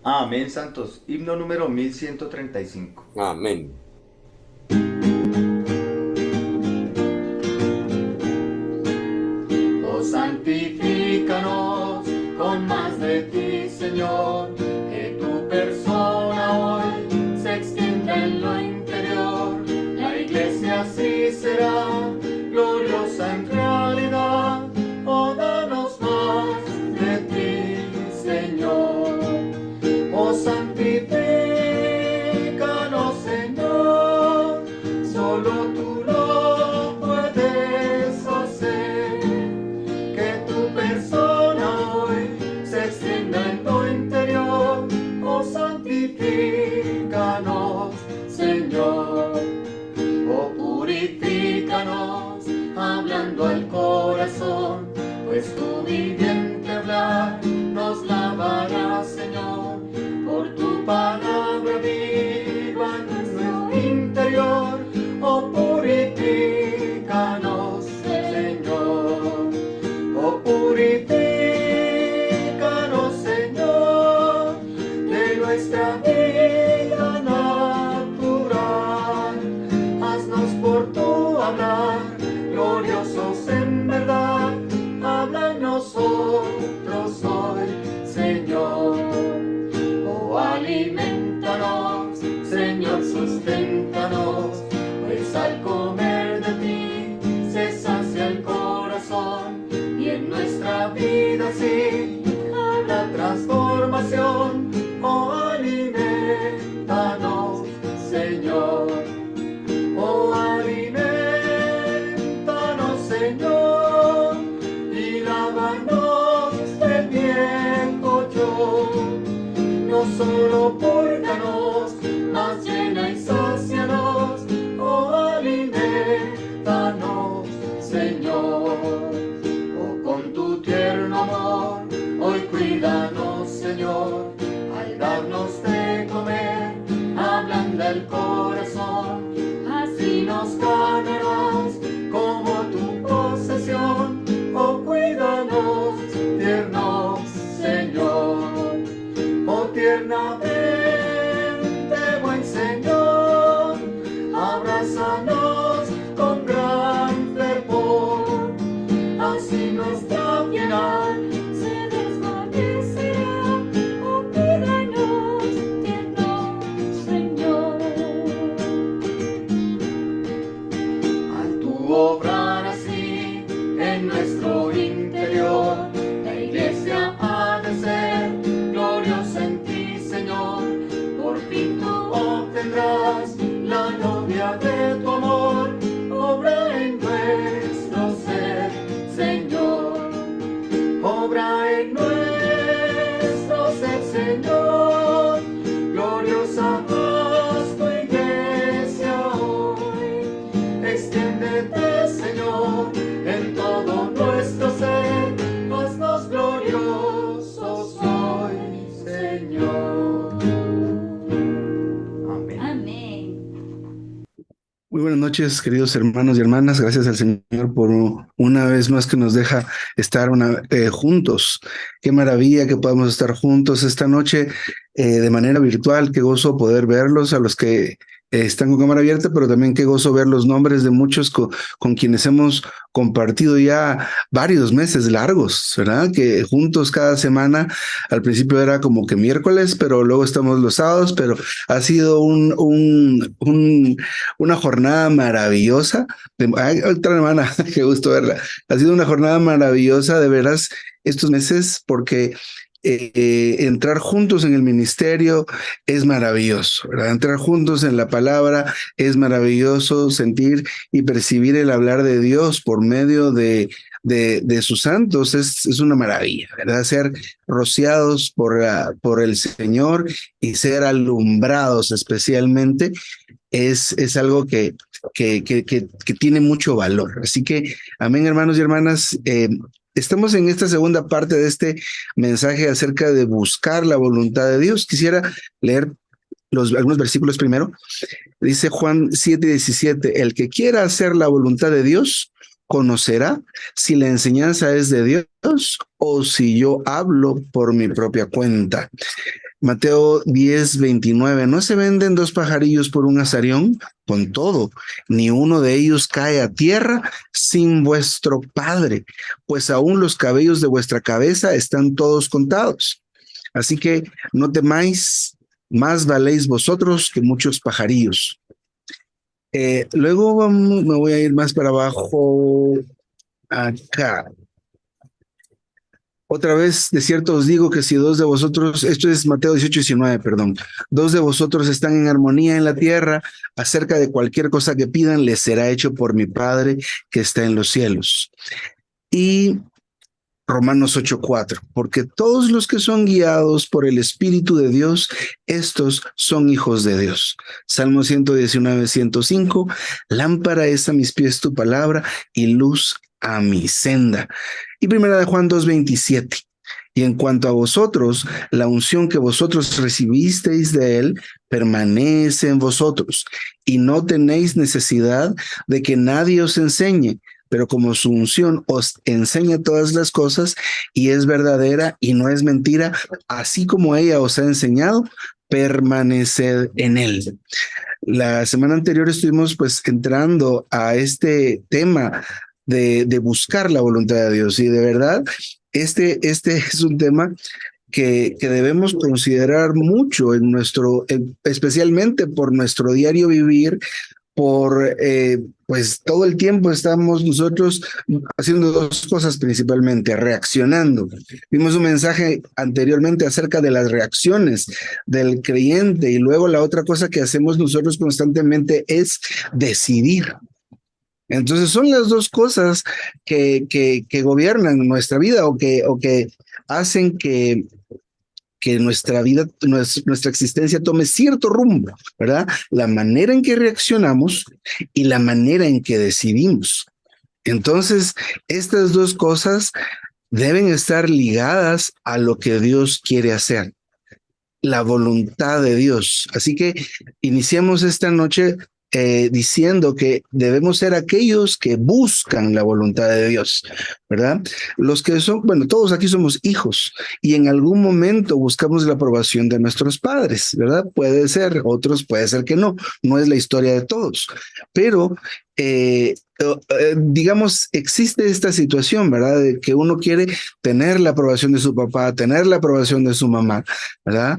Amén, santos. Himno número 1135. Amén. Oh, santifícanos con más de ti, Señor, que tu persona hoy se extienda en lo interior. La iglesia así será, gloriosa en realidad. Oh, danos más de ti, Señor. Oh, santifícanos, Señor, solo tú lo puedes hacer. Que tu persona hoy se extienda en lo interior. Oh, santifícanos, Señor. Oh, purifícanos, hablando al corazón, pues tu viviente hablar nos lavará, Señor. Por tu palabra viva en nuestro interior. Oh, purifícanos, Señor. Oh, purifícanos, Señor, de nuestra vida natural. Haznos por tu hablar, gloriosos en verdad. Habla en nosotros hoy, Señor. Oh, alimentanos, Señor, susténtanos, pues al comer de ti se sacia el corazón, y en nuestra vida sí habrá transformación. Oh, alimentanos, Señor. Oh, alimentanos, Señor, y lávanos del viejo yo. No solo pórganos, mas llena y sácianos. Oh, alimentanos, Señor. Oh, con tu tierno amor, hoy cuídanos, Señor, al darnos de comer, ablanda el corazón. Así nos ganarás como tu posesión. Oh, cuídanos, tierno Señor. Oh, tiernamente, buen Señor, abrázanos con gran fervor. Así nuestra piedad se desvanecerá. Oh, cuídanos, tierno Señor. Al tu obrar así en nuestro interior, la iglesia ha de ser gloriosa en ti, Señor. Por fin tú obtendrás la novia de tu amor. Obra en nuestro ser, Señor. Obra en nuestro ser, Señor. Gloriosa haz tu iglesia hoy. Extiéndete, Señor, en todo nuestro ser. Haznos gloriosos hoy, Señor. Amén. Amén. Muy buenas noches, queridos hermanos y hermanas. Gracias al Señor por una vez más que nos deja estar juntos. Qué maravilla que podamos estar juntos esta noche de manera virtual. Qué gozo poder verlos a los que están con cámara abierta, pero también qué gozo ver los nombres de muchos con quienes hemos compartido ya varios meses largos, ¿verdad? Que juntos cada semana, al principio era como que miércoles, pero luego estamos los sábados, pero ha sido una jornada maravillosa. Ay, otra hermana, qué gusto verla. Ha sido una jornada maravillosa de veras estos meses porque entrar juntos en el ministerio es maravilloso, ¿verdad? Entrar juntos en la palabra es maravilloso, sentir y percibir el hablar de Dios por medio de sus santos es una maravilla, ¿verdad? Ser rociados por el Señor y ser alumbrados especialmente es algo que tiene mucho valor. Así que, amén, hermanos y hermanas. Estamos en esta segunda parte de este mensaje acerca de buscar la voluntad de Dios. Quisiera leer algunos versículos primero. Dice Juan 7:17, el que quiera hacer la voluntad de Dios conocerá si la enseñanza es de Dios o si yo hablo por mi propia cuenta. Mateo 10:29, ¿no se venden dos pajarillos por un azarión? Con todo, ni uno de ellos cae a tierra sin vuestro Padre, pues aún los cabellos de vuestra cabeza están todos contados. Así que no temáis, más valéis vosotros que muchos pajarillos. Luego me voy a ir más para abajo, acá. Otra vez, de cierto os digo que si dos de vosotros, esto es Mateo 18:19, perdón, dos de vosotros están en armonía en la tierra, acerca de cualquier cosa que pidan, les será hecho por mi Padre que está en los cielos. Y Romanos 8:4, porque todos los que son guiados por el Espíritu de Dios, estos son hijos de Dios. Salmo 119:105, lámpara es a mis pies tu palabra y luz a mi senda. Y primera de Juan 2:27, y en cuanto a vosotros, la unción que vosotros recibisteis de él permanece en vosotros, y no tenéis necesidad de que nadie os enseñe, pero como su unción os enseña todas las cosas y es verdadera y no es mentira, así como ella os ha enseñado, permaneced en él. La semana anterior estuvimos pues entrando a este tema de buscar la voluntad de Dios y de verdad, este es un tema que debemos considerar mucho especialmente por nuestro diario vivir, pues todo el tiempo estamos nosotros haciendo dos cosas principalmente, reaccionando. Vimos un mensaje anteriormente acerca de las reacciones del creyente y luego la otra cosa que hacemos nosotros constantemente es decidir. Entonces son las dos cosas que gobiernan nuestra vida o que hacen que nuestra vida, nuestra existencia tome cierto rumbo, ¿verdad? La manera en que reaccionamos y la manera en que decidimos. Entonces, estas dos cosas deben estar ligadas a lo que Dios quiere hacer, la voluntad de Dios. Así que iniciamos esta noche diciendo que debemos ser aquellos que buscan la voluntad de Dios, ¿verdad? Los que son, bueno, todos aquí somos hijos y en algún momento buscamos la aprobación de nuestros padres, ¿verdad? Puede ser, otros puede ser que no es la historia de todos, pero digamos, existe esta situación, ¿verdad? De que uno quiere tener la aprobación de su papá, tener la aprobación de su mamá, ¿verdad?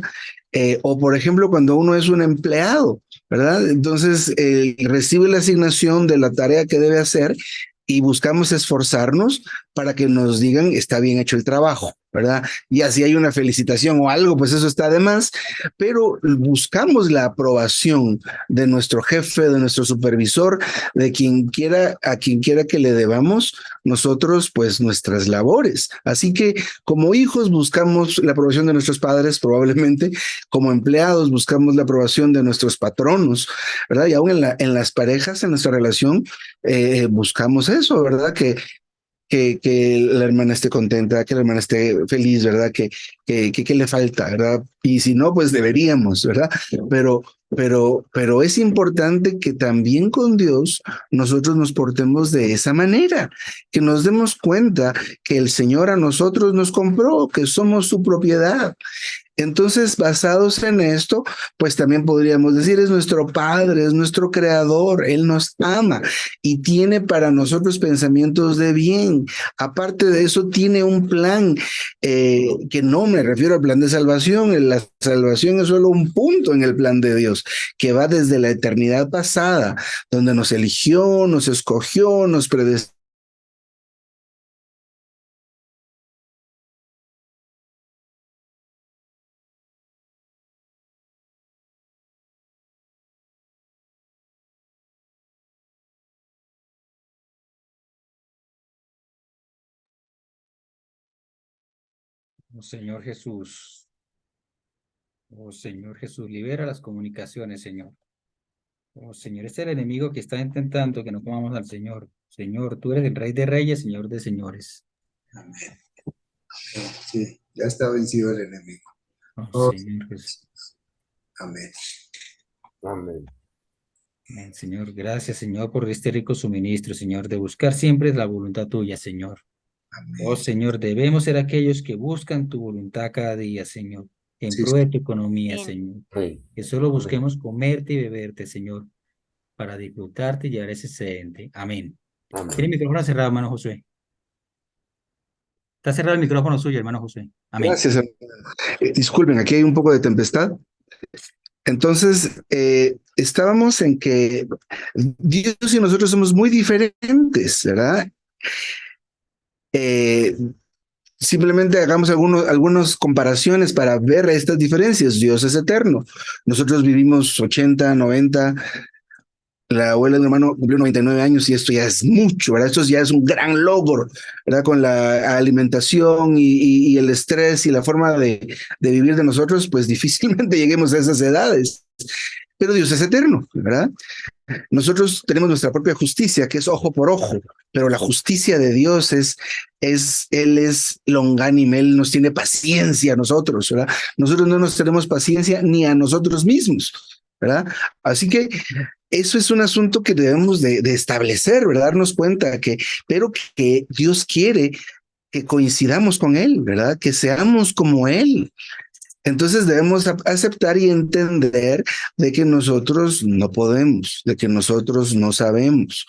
O por ejemplo, cuando uno es un empleado, ¿verdad? Entonces, recibe la asignación de la tarea que debe hacer y buscamos esforzarnos para que nos digan está bien hecho el trabajo, ¿verdad? Y así hay una felicitación o algo, pues eso está de más, pero buscamos la aprobación de nuestro jefe, de nuestro supervisor, de a quien quiera que le debamos nosotros, pues nuestras labores. Así que como hijos buscamos la aprobación de nuestros padres, probablemente, como empleados buscamos la aprobación de nuestros patronos, ¿verdad? Y aún en las parejas, en nuestra relación, buscamos eso, ¿verdad? Que la hermana esté contenta, que la hermana esté feliz, ¿verdad? Que le falta, ¿verdad? Y si no, pues deberíamos, ¿verdad? Pero es importante que también con Dios nosotros nos portemos de esa manera, que nos demos cuenta que el Señor a nosotros nos compró, que somos su propiedad. Entonces, basados en esto, pues también podríamos decir, es nuestro Padre, es nuestro Creador, Él nos ama y tiene para nosotros pensamientos de bien. Aparte de eso, tiene un plan que no me refiero al plan de salvación, la salvación es solo un punto en el plan de Dios, que va desde la eternidad pasada, donde nos eligió, nos escogió, nos predestinó. Oh Señor Jesús, libera las comunicaciones, Señor. Oh Señor, este es el enemigo que está intentando que no comamos al Señor. Señor, tú eres el Rey de Reyes, Señor de Señores. Amén. Sí, ya está vencido el enemigo. Oh Señor Jesús. Amén. Amén. Amén, Señor. Gracias, Señor, por este rico suministro, Señor, de buscar siempre la voluntad tuya, Señor. Amén. Oh Señor, debemos ser aquellos que buscan tu voluntad cada día, Señor. en Sí, pro de tu economía, Amén. Señor. Amén. Que solo busquemos comerte y beberte, Señor, para disfrutarte y llevar ese excedente. Amén. Tiene el Amén. micrófono cerrado, hermano Josué. Está cerrado el micrófono suyo, hermano Josué. Amén. gracias. Disculpen, aquí hay un poco de tempestad. Entonces, estábamos en que Dios y nosotros somos muy diferentes, ¿verdad? Eh, Simplemente hagamos algunas comparaciones para ver estas diferencias. Dios es eterno. Nosotros vivimos 80, 90. La abuela de mi hermano cumplió 99 años y esto ya es mucho, ¿verdad? Esto ya es un gran logro, ¿verdad? Con la alimentación y el estrés y la forma de vivir de nosotros, pues difícilmente lleguemos a esas edades. Pero Dios es eterno, ¿verdad? Nosotros tenemos nuestra propia justicia, que es ojo por ojo, pero la justicia de Dios Él es longánime, Él nos tiene paciencia a nosotros, ¿verdad? Nosotros no nos tenemos paciencia ni a nosotros mismos, ¿verdad? Así que eso es un asunto que debemos de establecer, ¿verdad? Darnos cuenta pero que Dios quiere que coincidamos con Él, ¿verdad? Que seamos como Él. Entonces debemos aceptar y entender de que nosotros no podemos, de que nosotros no sabemos,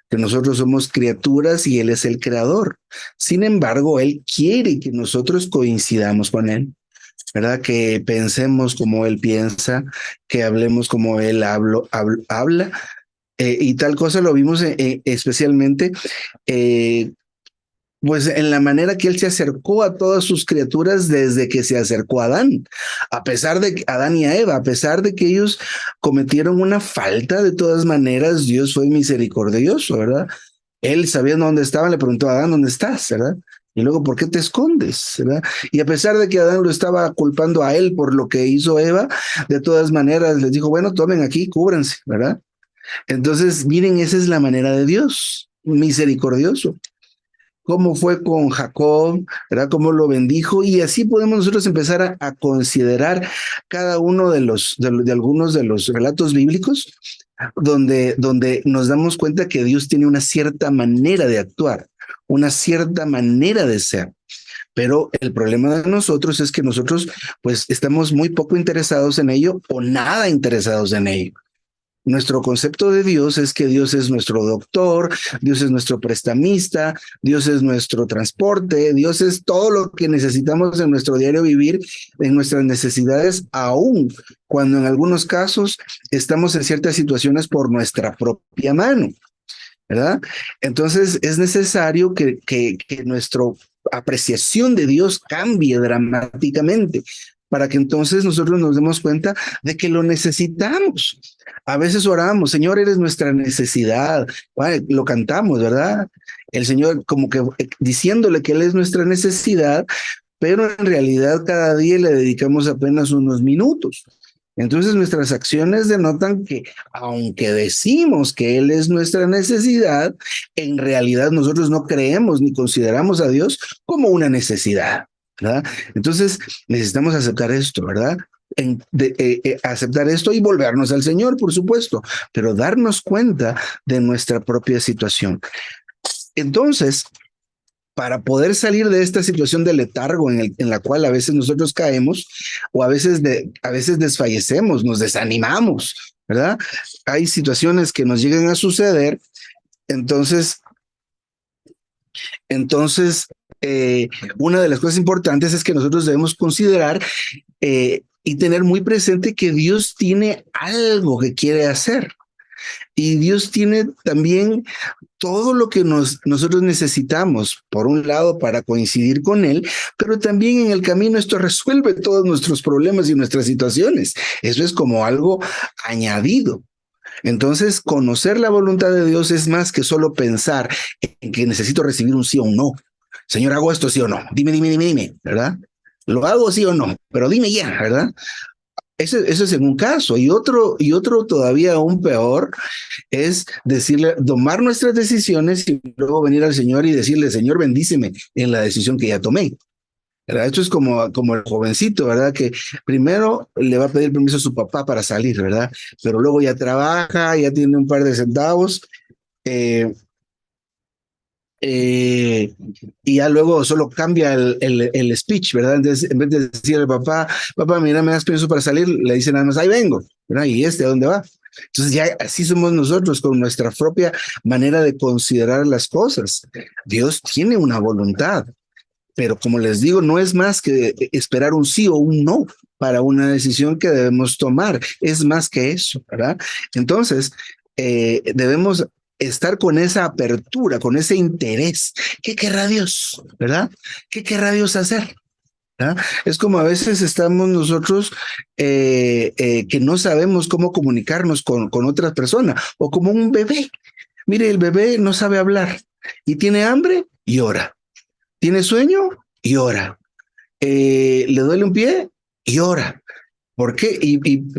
que nosotros somos criaturas y Él es el creador. Sin embargo, Él quiere que nosotros coincidamos con Él, ¿verdad? Que pensemos como Él piensa, que hablemos como Él habla. Y tal cosa lo vimos especialmente pues en la manera que él se acercó a todas sus criaturas desde que se acercó a Adán, a pesar de que Adán y a Eva, a pesar de que ellos cometieron una falta, de todas maneras Dios fue misericordioso, ¿verdad? Él sabiendo dónde estaban le preguntó a Adán, ¿dónde estás? ¿Verdad? Y luego, ¿por qué te escondes? ¿Verdad? Y a pesar de que Adán lo estaba culpando a él por lo que hizo Eva, de todas maneras les dijo, bueno, tomen aquí, cúbranse, ¿verdad? Entonces, miren, esa es la manera de Dios, misericordioso. Cómo fue con Jacob, ¿verdad? Cómo lo bendijo, y así podemos nosotros empezar a considerar cada uno de algunos de los relatos bíblicos donde nos damos cuenta que Dios tiene una cierta manera de actuar, una cierta manera de ser. Pero el problema de nosotros es que nosotros pues estamos muy poco interesados en ello o nada interesados en ello. Nuestro concepto de Dios es que Dios es nuestro doctor, Dios es nuestro prestamista, Dios es nuestro transporte, Dios es todo lo que necesitamos en nuestro diario vivir, en nuestras necesidades, aún cuando en algunos casos estamos en ciertas situaciones por nuestra propia mano, ¿verdad? Entonces es necesario que nuestra apreciación de Dios cambie dramáticamente para que entonces nosotros nos demos cuenta de que lo necesitamos. A veces oramos, Señor, eres nuestra necesidad. Bueno, lo cantamos, ¿verdad? El Señor como que diciéndole que Él es nuestra necesidad, pero en realidad cada día le dedicamos apenas unos minutos. Entonces nuestras acciones denotan que aunque decimos que Él es nuestra necesidad, en realidad nosotros no creemos ni consideramos a Dios como una necesidad, ¿verdad? Entonces necesitamos aceptar esto, ¿verdad? Aceptar esto y volvernos al Señor, por supuesto, pero darnos cuenta de nuestra propia situación. Entonces, para poder salir de esta situación de letargo en la cual a veces nosotros caemos o a veces desfallecemos, nos desanimamos, ¿verdad? Hay situaciones que nos llegan a suceder, entonces una de las cosas importantes es que nosotros debemos considerar y tener muy presente que Dios tiene algo que quiere hacer. Y Dios tiene también todo lo que nosotros necesitamos, por un lado, para coincidir con Él, pero también en el camino esto resuelve todos nuestros problemas y nuestras situaciones. Eso es como algo añadido. Entonces, conocer la voluntad de Dios es más que solo pensar en que necesito recibir un sí o un no. Señor, ¿hago esto sí o no? Dime, ¿verdad? ¿Lo hago sí o no? Pero dime ya, ¿verdad? Eso es en un caso. Y otro todavía aún peor es decirle, tomar nuestras decisiones y luego venir al Señor y decirle, Señor, bendíceme en la decisión que ya tomé. ¿Verdad? Esto es como el jovencito, ¿verdad? Que primero le va a pedir permiso a su papá para salir, ¿verdad? Pero luego ya trabaja, ya tiene un par de centavos y ya luego solo cambia el speech, ¿verdad? Entonces, en vez de decirle al papá, papá, mira, me das permiso para salir, le dice nada más, ahí vengo, ¿verdad? ¿Y a dónde va? Entonces ya así somos nosotros con nuestra propia manera de considerar las cosas. Dios tiene una voluntad, pero como les digo, no es más que esperar un sí o un no para una decisión que debemos tomar. Es más que eso, ¿verdad? Entonces, debemos estar con esa apertura, con ese interés. ¿Qué querrá Dios? ¿Verdad? ¿Qué querrá Dios hacer? ¿verdad? Es como a veces estamos nosotros que no sabemos cómo comunicarnos con otras personas o como un bebé. Mire, el bebé no sabe hablar y tiene hambre y llora. Tiene sueño y ora. Le duele un pie y ora. ¿Por qué?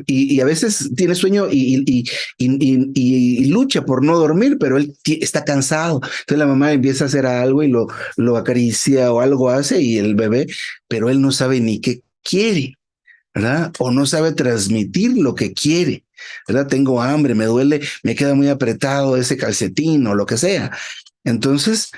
Y a veces tiene sueño y lucha por no dormir, pero él está cansado. Entonces la mamá empieza a hacer algo y lo acaricia o algo hace y el bebé, pero él no sabe ni qué quiere, ¿verdad? O no sabe transmitir lo que quiere, ¿verdad? Tengo hambre, me duele, me queda muy apretado ese calcetín o lo que sea. Entonces,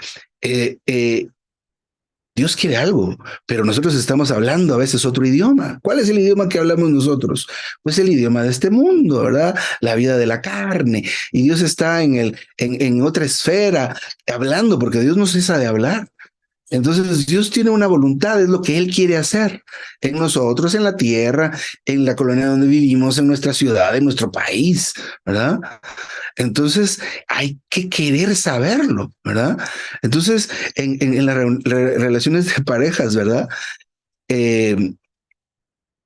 Dios quiere algo, pero nosotros estamos hablando a veces otro idioma. ¿Cuál es el idioma que hablamos nosotros? Pues el idioma de este mundo, ¿verdad? La vida de la carne. Y Dios está en otra esfera hablando, porque Dios no cesa de hablar. Entonces Dios tiene una voluntad, es lo que Él quiere hacer en nosotros, en la tierra, en la colonia donde vivimos, en nuestra ciudad, en nuestro país, ¿verdad? Entonces hay que querer saberlo, ¿verdad? Entonces en las relaciones de parejas, ¿verdad?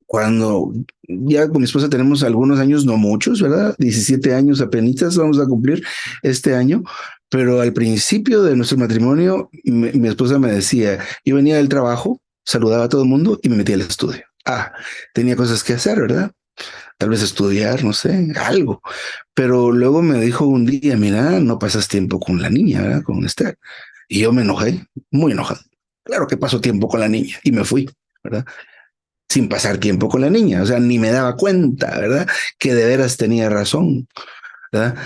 Cuando ya con mi esposa tenemos algunos años, no muchos, ¿verdad? 17 años apenas vamos a cumplir este año, pero al principio de nuestro matrimonio, mi esposa me decía, yo venía del trabajo, saludaba a todo el mundo y me metía al estudio. Tenía cosas que hacer, ¿verdad? Tal vez estudiar, no sé, algo. Pero luego me dijo un día, mira, no pasas tiempo con la niña, ¿verdad? Con Esther. Y yo me enojé, muy enojado. Claro que paso tiempo con la niña y me fui, ¿verdad? Sin pasar tiempo con la niña, o sea, ni me daba cuenta, ¿verdad? Que de veras tenía razón, ¿verdad?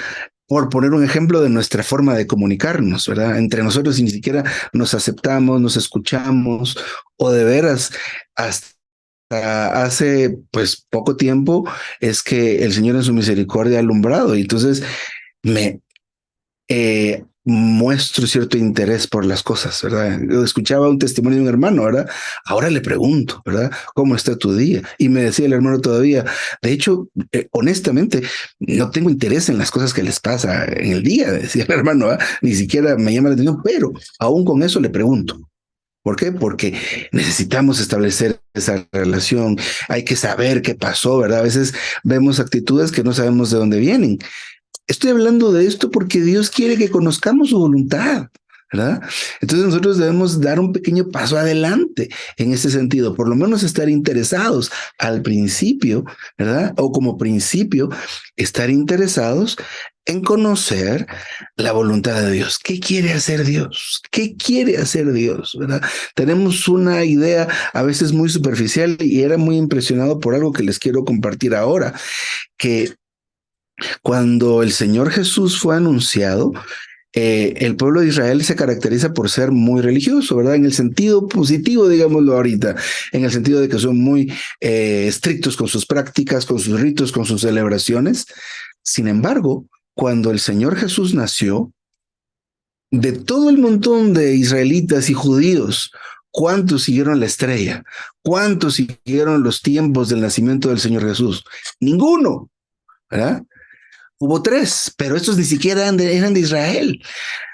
Por poner un ejemplo de nuestra forma de comunicarnos, ¿verdad? Entre nosotros ni siquiera nos aceptamos, nos escuchamos, o de veras hasta hace pues poco tiempo es que el Señor en su misericordia ha alumbrado y entonces me muestro cierto interés por las cosas, ¿verdad? Yo escuchaba un testimonio de un hermano, ¿verdad? Ahora le pregunto, ¿verdad? ¿Cómo está tu día? Y me decía el hermano todavía, de hecho, honestamente, no tengo interés en las cosas que les pasa en el día, decía el hermano, ¿verdad? Ni siquiera me llama la atención, pero aún con eso le pregunto. ¿Por qué? Porque necesitamos establecer esa relación, hay que saber qué pasó, ¿verdad? A veces vemos actitudes que no sabemos de dónde vienen. Estoy hablando de esto porque Dios quiere que conozcamos su voluntad, ¿verdad? Entonces nosotros debemos dar un pequeño paso adelante en ese sentido, por lo menos estar interesados al principio, ¿verdad? O como principio, estar interesados en conocer la voluntad de Dios. ¿Qué quiere hacer Dios? ¿Qué quiere hacer Dios? ¿Verdad? Tenemos una idea a veces muy superficial y era muy impresionado por algo que les quiero compartir ahora, que cuando el Señor Jesús fue anunciado, el pueblo de Israel se caracteriza por ser muy religioso, ¿verdad? En el sentido positivo, digámoslo ahorita, en el sentido de que son muy estrictos con sus prácticas, con sus ritos, con sus celebraciones. Sin embargo, cuando el Señor Jesús nació, de todo el montón de israelitas y judíos, ¿cuántos siguieron la estrella? ¿Cuántos siguieron los tiempos del nacimiento del Señor Jesús? Ninguno, ¿verdad? Hubo 3, pero estos ni siquiera eran de Israel.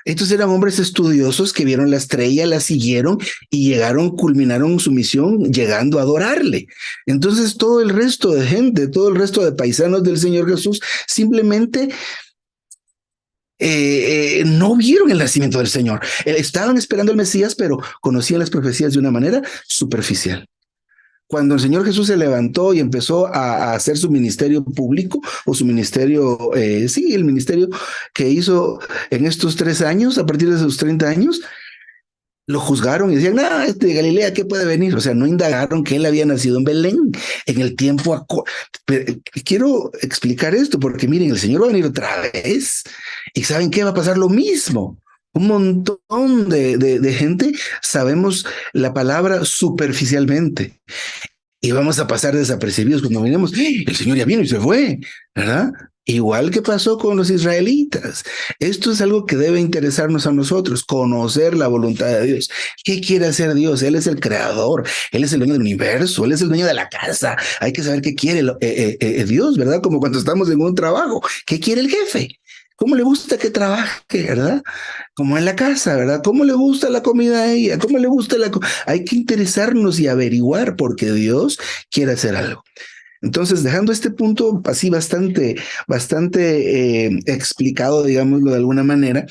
Estos eran hombres estudiosos que vieron la estrella, la siguieron y culminaron su misión llegando a adorarle. Entonces todo el resto de gente, todo el resto de paisanos del Señor Jesús simplemente no vieron el nacimiento del Señor. Estaban esperando al Mesías, pero conocían las profecías de una manera superficial. Cuando el Señor Jesús se levantó y empezó a hacer su ministerio público o su ministerio, el ministerio que hizo en estos 3 años, a partir de sus 30 años, lo juzgaron y decían, de Galilea, ¿qué puede venir? O sea, no indagaron que él había nacido en Belén en el tiempo. Quiero explicar esto porque miren, el Señor va a venir otra vez y ¿saben qué? Va a pasar lo mismo. Un montón de gente sabemos la palabra superficialmente y vamos a pasar desapercibidos cuando miremos, ¡eh! El Señor ya vino y se fue, ¿verdad? Igual que pasó con los israelitas. Esto es algo que debe interesarnos a nosotros, conocer la voluntad de Dios. ¿Qué quiere hacer Dios? Él es el creador, Él es el dueño del universo, Él es el dueño de la casa. Hay que saber qué quiere Dios, ¿verdad? Como cuando estamos en un trabajo. ¿Qué quiere el jefe? ¿Cómo le gusta que trabaje, verdad? Como en la casa, ¿verdad? ¿Cómo le gusta la comida a ella? ¿Cómo le gusta Hay que interesarnos y averiguar porque Dios quiere hacer algo. Entonces, dejando este punto así bastante explicado, digámoslo de alguna manera,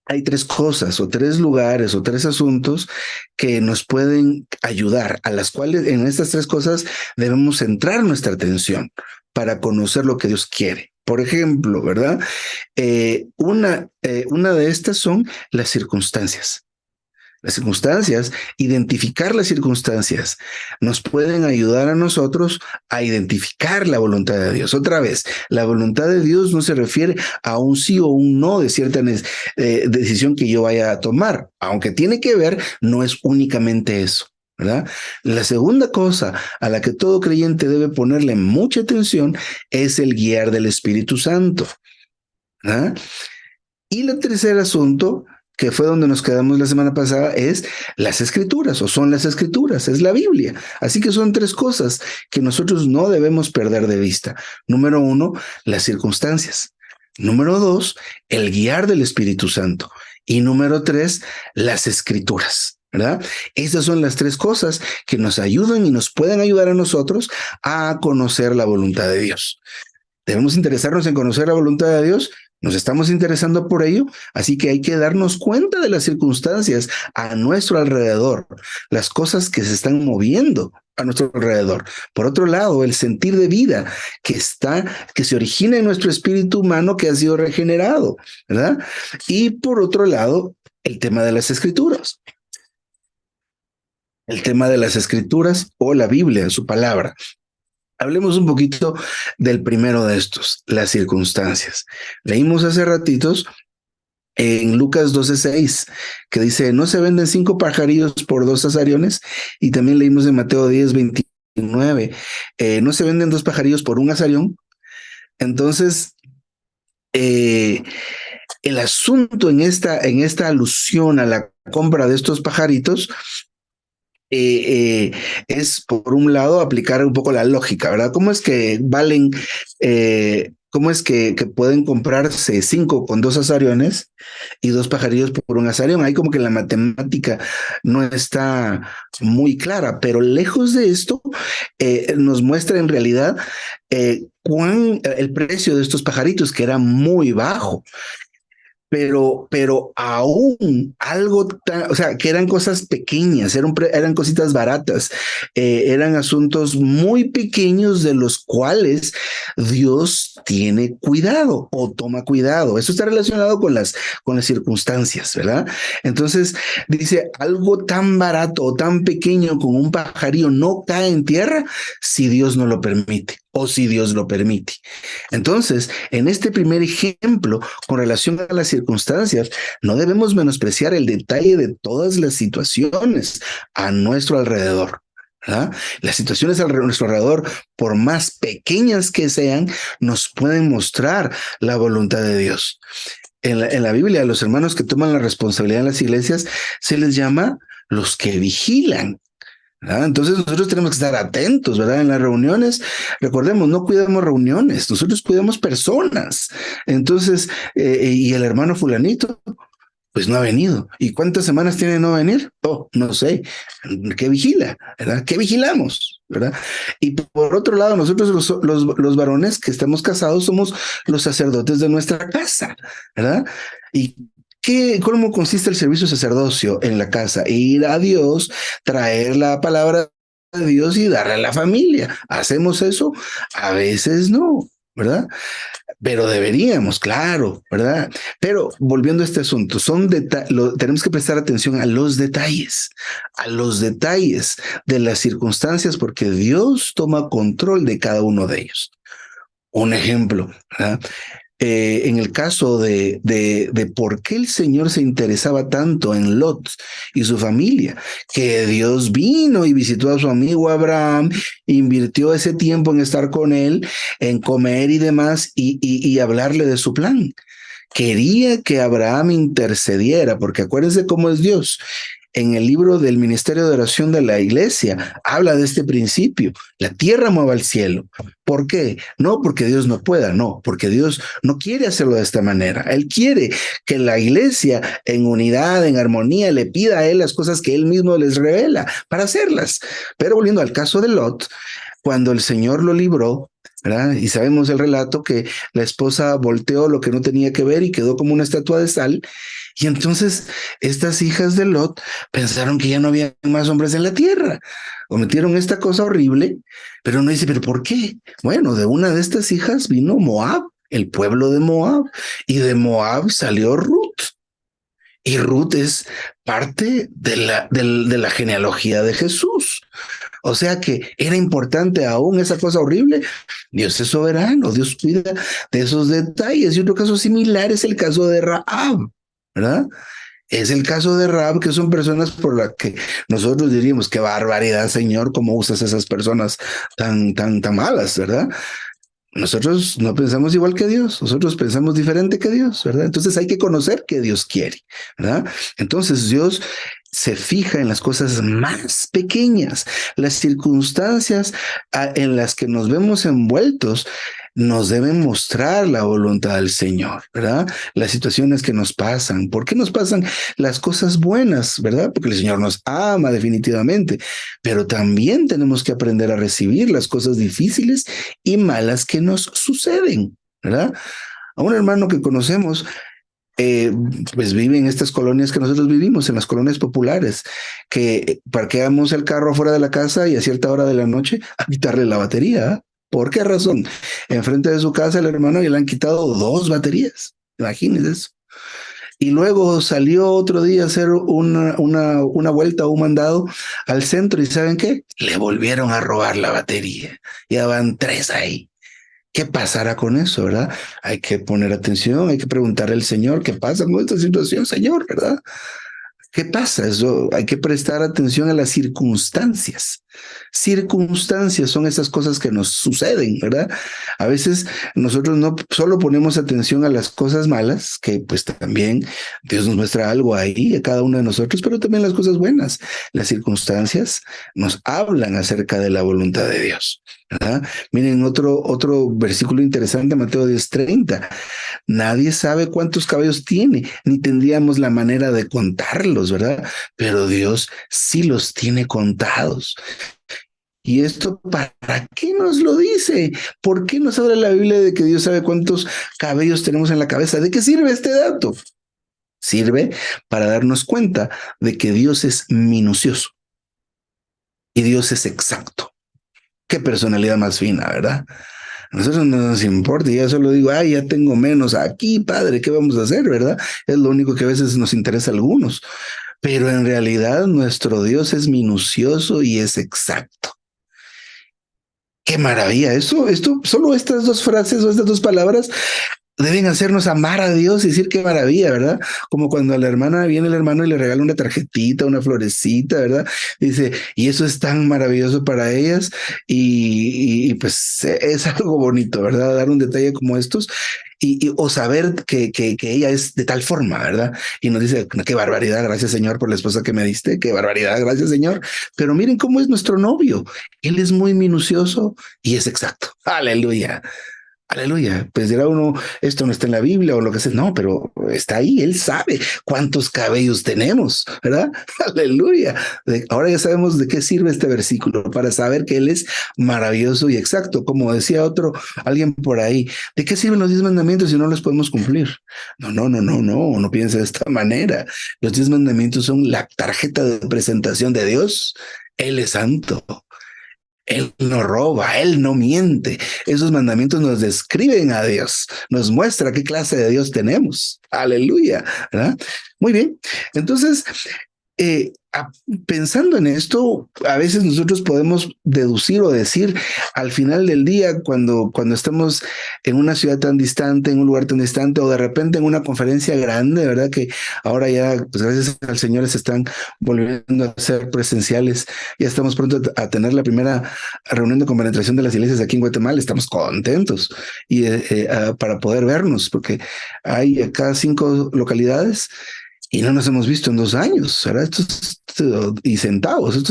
hay tres cosas o tres lugares o tres asuntos que nos pueden ayudar, a las cuales en estas tres cosas debemos centrar nuestra atención para conocer lo que Dios quiere. Por ejemplo, ¿verdad? Una de estas son las circunstancias. Las circunstancias, identificar las circunstancias, nos pueden ayudar a nosotros a identificar la voluntad de Dios. Otra vez, la voluntad de Dios no se refiere a un sí o un no de cierta decisión que yo vaya a tomar, aunque tiene que ver, no es únicamente eso, ¿verdad? La segunda cosa a la que todo creyente debe ponerle mucha atención es el guiar del Espíritu Santo, ¿verdad? Y el tercer asunto, que fue donde nos quedamos la semana pasada, es las escrituras, o son las escrituras, es la Biblia. Así que son tres cosas que nosotros no debemos perder de vista. Número uno, las circunstancias. Número dos, el guiar del Espíritu Santo. Y número tres, las escrituras, ¿verdad? Esas son las tres cosas que nos ayudan y nos pueden ayudar a nosotros a conocer la voluntad de Dios. Debemos interesarnos en conocer la voluntad de Dios. Nos estamos interesando por ello, así que hay que darnos cuenta de las circunstancias a nuestro alrededor, las cosas que se están moviendo a nuestro alrededor. Por otro lado, el sentir de vida que se origina en nuestro espíritu humano que ha sido regenerado, ¿verdad? Y por otro lado, el tema de las escrituras. El tema de las escrituras o la Biblia, su palabra. Hablemos un poquito del primero de estos, las circunstancias. Leímos hace ratitos en Lucas 12:6, que dice, no se venden 5 pajarillos por 2 azariones, y también leímos en Mateo 10:29, no se venden 2 pajarillos por 1 azarión. Entonces, el asunto en esta alusión a la compra de estos pajaritos, es por un lado aplicar un poco la lógica, ¿verdad? ¿Cómo es que valen, cómo es que pueden comprarse 5 con 2 azariones y 2 pajarillos por 1 azarión? Ahí como que la matemática no está muy clara, pero lejos de esto, nos muestra en realidad el precio de estos pajaritos, que era muy bajo. Pero aún algo tan, o sea, que eran cosas pequeñas, eran cositas baratas, eran asuntos muy pequeños de los cuales Dios tiene cuidado o toma cuidado. Eso está relacionado con las circunstancias, ¿verdad? Entonces dice, algo tan barato o tan pequeño como un pajarillo no cae en tierra si Dios no lo permite o si Dios lo permite. Entonces, en este primer ejemplo, con relación a las circunstancias, no debemos menospreciar el detalle de todas las situaciones a nuestro alrededor, ¿verdad? Las situaciones a nuestro alrededor, por más pequeñas que sean, nos pueden mostrar la voluntad de Dios. En la Biblia, a los hermanos que toman la responsabilidad en las iglesias se les llama los que vigilan, ¿verdad? Entonces nosotros tenemos que estar atentos, ¿verdad? En las reuniones, recordemos, no cuidamos reuniones, nosotros cuidamos personas. Entonces, y el hermano fulanito, pues no ha venido. ¿Y cuántas semanas tiene de no venir? Oh, no sé. ¿Qué vigila? ¿Verdad? ¿Qué vigilamos? ¿Verdad? Y por otro lado, nosotros los varones que estamos casados somos los sacerdotes de nuestra casa, ¿verdad? Y ¿cómo consiste el servicio sacerdocio en la casa? Ir a Dios, traer la palabra de Dios y darle a la familia. ¿Hacemos eso? A veces no, ¿verdad? Pero deberíamos, claro, ¿verdad? Pero volviendo a este asunto, tenemos que prestar atención a los detalles de las circunstancias, porque Dios toma control de cada uno de ellos. Un ejemplo, ¿verdad? en el caso de por qué el Señor se interesaba tanto en Lot y su familia, que Dios vino y visitó a su amigo Abraham, invirtió ese tiempo en estar con él, en comer y demás, y hablarle de su plan. Quería que Abraham intercediera, porque acuérdense cómo es Dios. En el libro del Ministerio de Oración de la Iglesia, habla de este principio. La tierra mueve al cielo. ¿Por qué? No porque Dios no pueda, no, porque Dios no quiere hacerlo de esta manera. Él quiere que la Iglesia, en unidad, en armonía, le pida a Él las cosas que Él mismo les revela para hacerlas. Pero volviendo al caso de Lot, cuando el Señor lo libró, ¿verdad? Y sabemos el relato que la esposa volteó lo que no tenía que ver y quedó como una estatua de sal. Y entonces estas hijas de Lot pensaron que ya no había más hombres en la tierra. Cometieron esta cosa horrible, pero uno dice, ¿pero por qué? Bueno, de una de estas hijas vino Moab, el pueblo de Moab, y de Moab salió Ruth. Y Ruth es parte de la genealogía de Jesús. O sea que era importante aún esa cosa horrible. Dios es soberano, Dios cuida de esos detalles. Y otro caso similar es el caso de Rahab, ¿verdad? Es el caso de Rahab, que son personas por las que nosotros diríamos, qué barbaridad, Señor, cómo usas esas personas tan malas, ¿verdad? Nosotros no pensamos igual que Dios, nosotros pensamos diferente que Dios, ¿verdad? Entonces hay que conocer qué Dios quiere, ¿verdad? Entonces Dios se fija en las cosas más pequeñas, las circunstancias en las que nos vemos envueltos nos deben mostrar la voluntad del Señor, ¿verdad? Las situaciones que nos pasan, ¿por qué nos pasan las cosas buenas, verdad? Porque el Señor nos ama definitivamente, pero también tenemos que aprender a recibir las cosas difíciles y malas que nos suceden, ¿verdad? A un hermano que conocemos, pues vive en estas colonias que nosotros vivimos, en las colonias populares, que parqueamos el carro fuera de la casa y a cierta hora de la noche a quitarle la batería. ¿Por qué razón? Enfrente de su casa el hermano le han quitado 2 baterías. Imagínense eso. Y luego salió otro día a hacer una vuelta o un mandado al centro y ¿saben qué? Le volvieron a robar la batería. Ya van 3 ahí. ¿Qué pasará con eso, verdad? Hay que poner atención, hay que preguntarle al Señor qué pasa con esta situación, Señor, ¿verdad? ¿Qué pasa? Eso hay que prestar atención a las circunstancias. Circunstancias son esas cosas que nos suceden, ¿verdad? A veces nosotros no solo ponemos atención a las cosas malas, que pues también Dios nos muestra algo ahí a cada uno de nosotros, pero también las cosas buenas. Las circunstancias nos hablan acerca de la voluntad de Dios, ¿verdad? Miren otro versículo interesante, Mateo 10:30. Nadie sabe cuántos cabellos tiene, ni tendríamos la manera de contarlos, ¿verdad? Pero Dios sí los tiene contados. ¿Y esto para qué nos lo dice? ¿Por qué nos habla la Biblia de que Dios sabe cuántos cabellos tenemos en la cabeza? ¿De qué sirve este dato? Sirve para darnos cuenta de que Dios es minucioso y Dios es exacto. Qué personalidad más fina, ¿verdad? A nosotros no nos importa, y yo solo digo, ya tengo menos aquí, padre, ¿qué vamos a hacer, verdad? Es lo único que a veces nos interesa a algunos. Pero en realidad nuestro Dios es minucioso y es exacto. ¡Qué maravilla! Solo estas 2 frases o estas 2 palabras deben hacernos amar a Dios y decir qué maravilla, ¿verdad? Como cuando a la hermana viene el hermano y le regala una tarjetita, una florecita, ¿verdad? Dice, y eso es tan maravilloso para ellas y pues es algo bonito, ¿verdad? Dar un detalle como estos o saber que ella es de tal forma, ¿verdad? Y nos dice, qué barbaridad, gracias Señor por la esposa que me diste, qué barbaridad, gracias Señor. Pero miren cómo es nuestro novio. Él es muy minucioso y es exacto. Aleluya. Aleluya, pues dirá uno, esto no está en la Biblia o lo que sea, no, pero está ahí, él sabe cuántos cabellos tenemos, ¿verdad? Aleluya. Ahora ya sabemos de qué sirve este versículo, para saber que él es maravilloso y exacto, como decía alguien por ahí, ¿de qué sirven los 10 mandamientos si no los podemos cumplir? No piense de esta manera. Los 10 mandamientos son la tarjeta de presentación de Dios. Él es santo. Él no roba, Él no miente. Esos mandamientos nos describen a Dios, nos muestra qué clase de Dios tenemos. Aleluya, ¿verdad? Muy bien. Entonces, Pensando en esto, a veces nosotros podemos deducir o decir al final del día, cuando estamos en una ciudad tan distante, en un lugar tan distante, o de repente en una conferencia grande, ¿verdad? Que ahora ya, pues gracias al Señor, se están volviendo a ser presenciales. Ya estamos pronto a tener la primera reunión de compenetración de las iglesias aquí en Guatemala. Estamos contentos y para poder vernos, porque hay acá 5 localidades y no nos hemos visto en 2 años, ¿verdad? Y sentados,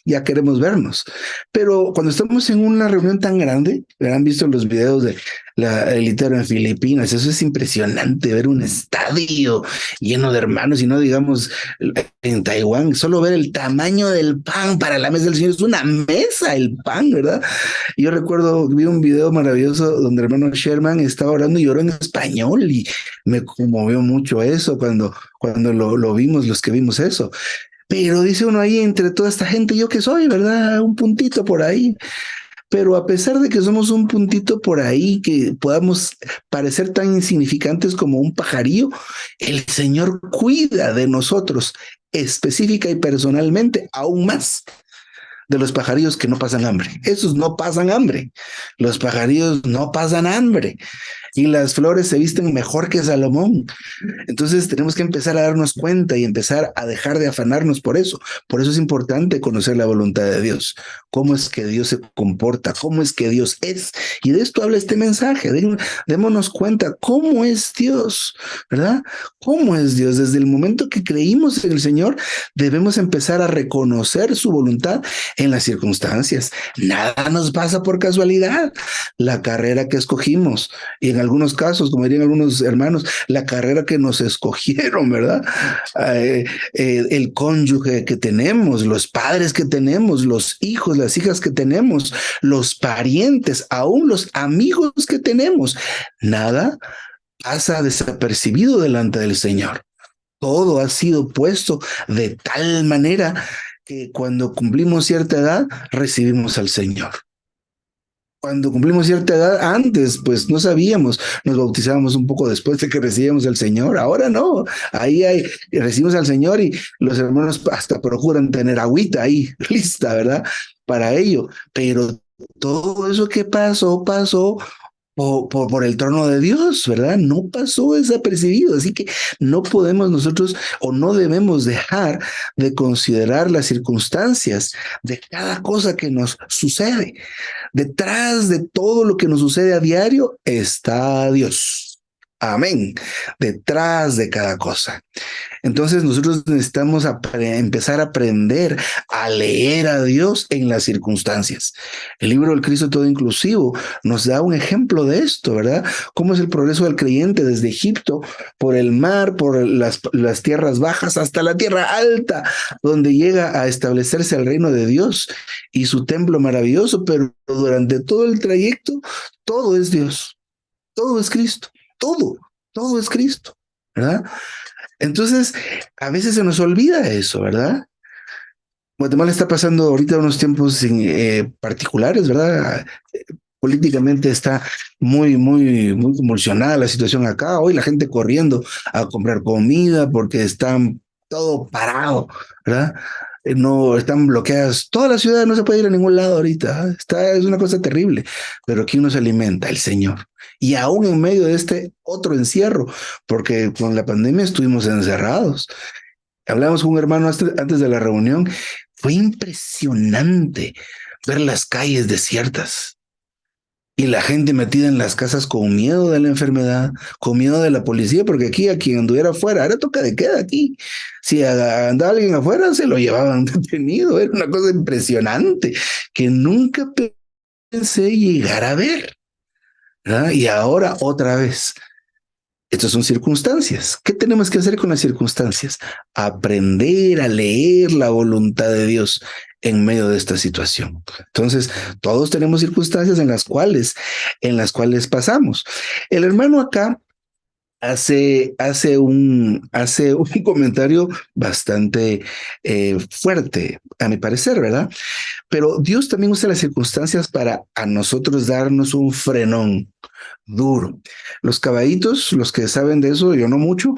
ya queremos vernos. Pero cuando estamos en una reunión tan grande, han visto los videos de el litero en Filipinas, eso es impresionante, ver un estadio lleno de hermanos, y no digamos en Taiwán, solo ver el tamaño del pan para la mesa del Señor, es una mesa el pan, ¿verdad? Yo recuerdo, vi un video maravilloso donde el hermano Sherman estaba orando y oró en español, y me conmovió mucho eso cuando lo vimos, los que vimos eso. Pero dice uno ahí, entre toda esta gente, ¿yo qué soy, verdad? Un puntito por ahí. Pero a pesar de que somos un puntito por ahí, que podamos parecer tan insignificantes como un pajarillo, el Señor cuida de nosotros específica y personalmente aún más de los pajarillos que no pasan hambre. Esos no pasan hambre. Los pajarillos no pasan hambre. Y las flores se visten mejor que Salomón. Entonces tenemos que empezar a darnos cuenta y empezar a dejar de afanarnos por eso. Por eso es importante conocer la voluntad de Dios. Cómo es que Dios se comporta, cómo es que Dios es. Y de esto habla este mensaje. Démonos cuenta cómo es Dios, ¿verdad? ¿Cómo es Dios? Desde el momento que creímos en el Señor, debemos empezar a reconocer su voluntad en las circunstancias. Nada nos pasa por casualidad. La carrera que escogimos, y en algunos casos, como dirían algunos hermanos, la carrera que nos escogieron, ¿verdad? El cónyuge que tenemos, los padres que tenemos, los hijos, las hijas que tenemos, los parientes, aún los amigos que tenemos. Nada pasa desapercibido delante del Señor. Todo ha sido puesto de tal manera que cuando cumplimos cierta edad, recibimos al Señor. Cuando cumplimos cierta edad, antes, pues no sabíamos, nos bautizábamos un poco después de que recibíamos al Señor. Ahora no, recibimos al Señor y los hermanos hasta procuran tener agüita ahí lista, ¿verdad? Para ello. Pero todo eso que pasó por el trono de Dios, ¿verdad? No pasó desapercibido, así que no podemos nosotros o no debemos dejar de considerar las circunstancias de cada cosa que nos sucede. Detrás de todo lo que nos sucede a diario está Dios. Amén. Detrás de cada cosa. Entonces nosotros necesitamos empezar a aprender a leer a Dios en las circunstancias. El libro del Cristo Todo Inclusivo nos da un ejemplo de esto, ¿verdad? Cómo es el progreso del creyente desde Egipto, por el mar, por las tierras bajas, hasta la tierra alta, donde llega a establecerse el reino de Dios y su templo maravilloso, pero durante todo el trayecto, todo es Dios, todo es Cristo. Todo es Cristo, ¿verdad? Entonces, a veces se nos olvida eso, ¿verdad? Guatemala está pasando ahorita unos tiempos particulares, ¿verdad? Políticamente está muy convulsionada la situación acá. Hoy la gente corriendo a comprar comida porque están todo parado, ¿verdad? No están bloqueadas. Toda la ciudad no se puede ir a ningún lado ahorita. Es una cosa terrible. Pero ¿quién nos alimenta? El Señor. Y aún en medio de este otro encierro, porque con la pandemia estuvimos encerrados. Hablamos con un hermano antes de la reunión. Fue impresionante ver las calles desiertas y la gente metida en las casas con miedo de la enfermedad, con miedo de la policía, porque aquí a quien anduviera afuera, era toca de queda aquí. Si andaba alguien afuera, se lo llevaban detenido. Era una cosa impresionante que nunca pensé llegar a ver, ¿verdad? Y ahora otra vez. Estas son circunstancias. ¿Qué tenemos que hacer con las circunstancias? Aprender a leer la voluntad de Dios en medio de esta situación. Entonces, todos tenemos circunstancias en las cuales pasamos. El hermano acá hace un comentario bastante fuerte, a mi parecer, ¿verdad? Pero Dios también usa las circunstancias para a nosotros darnos un frenón. duro. Los caballitos, los que saben de eso, yo no mucho,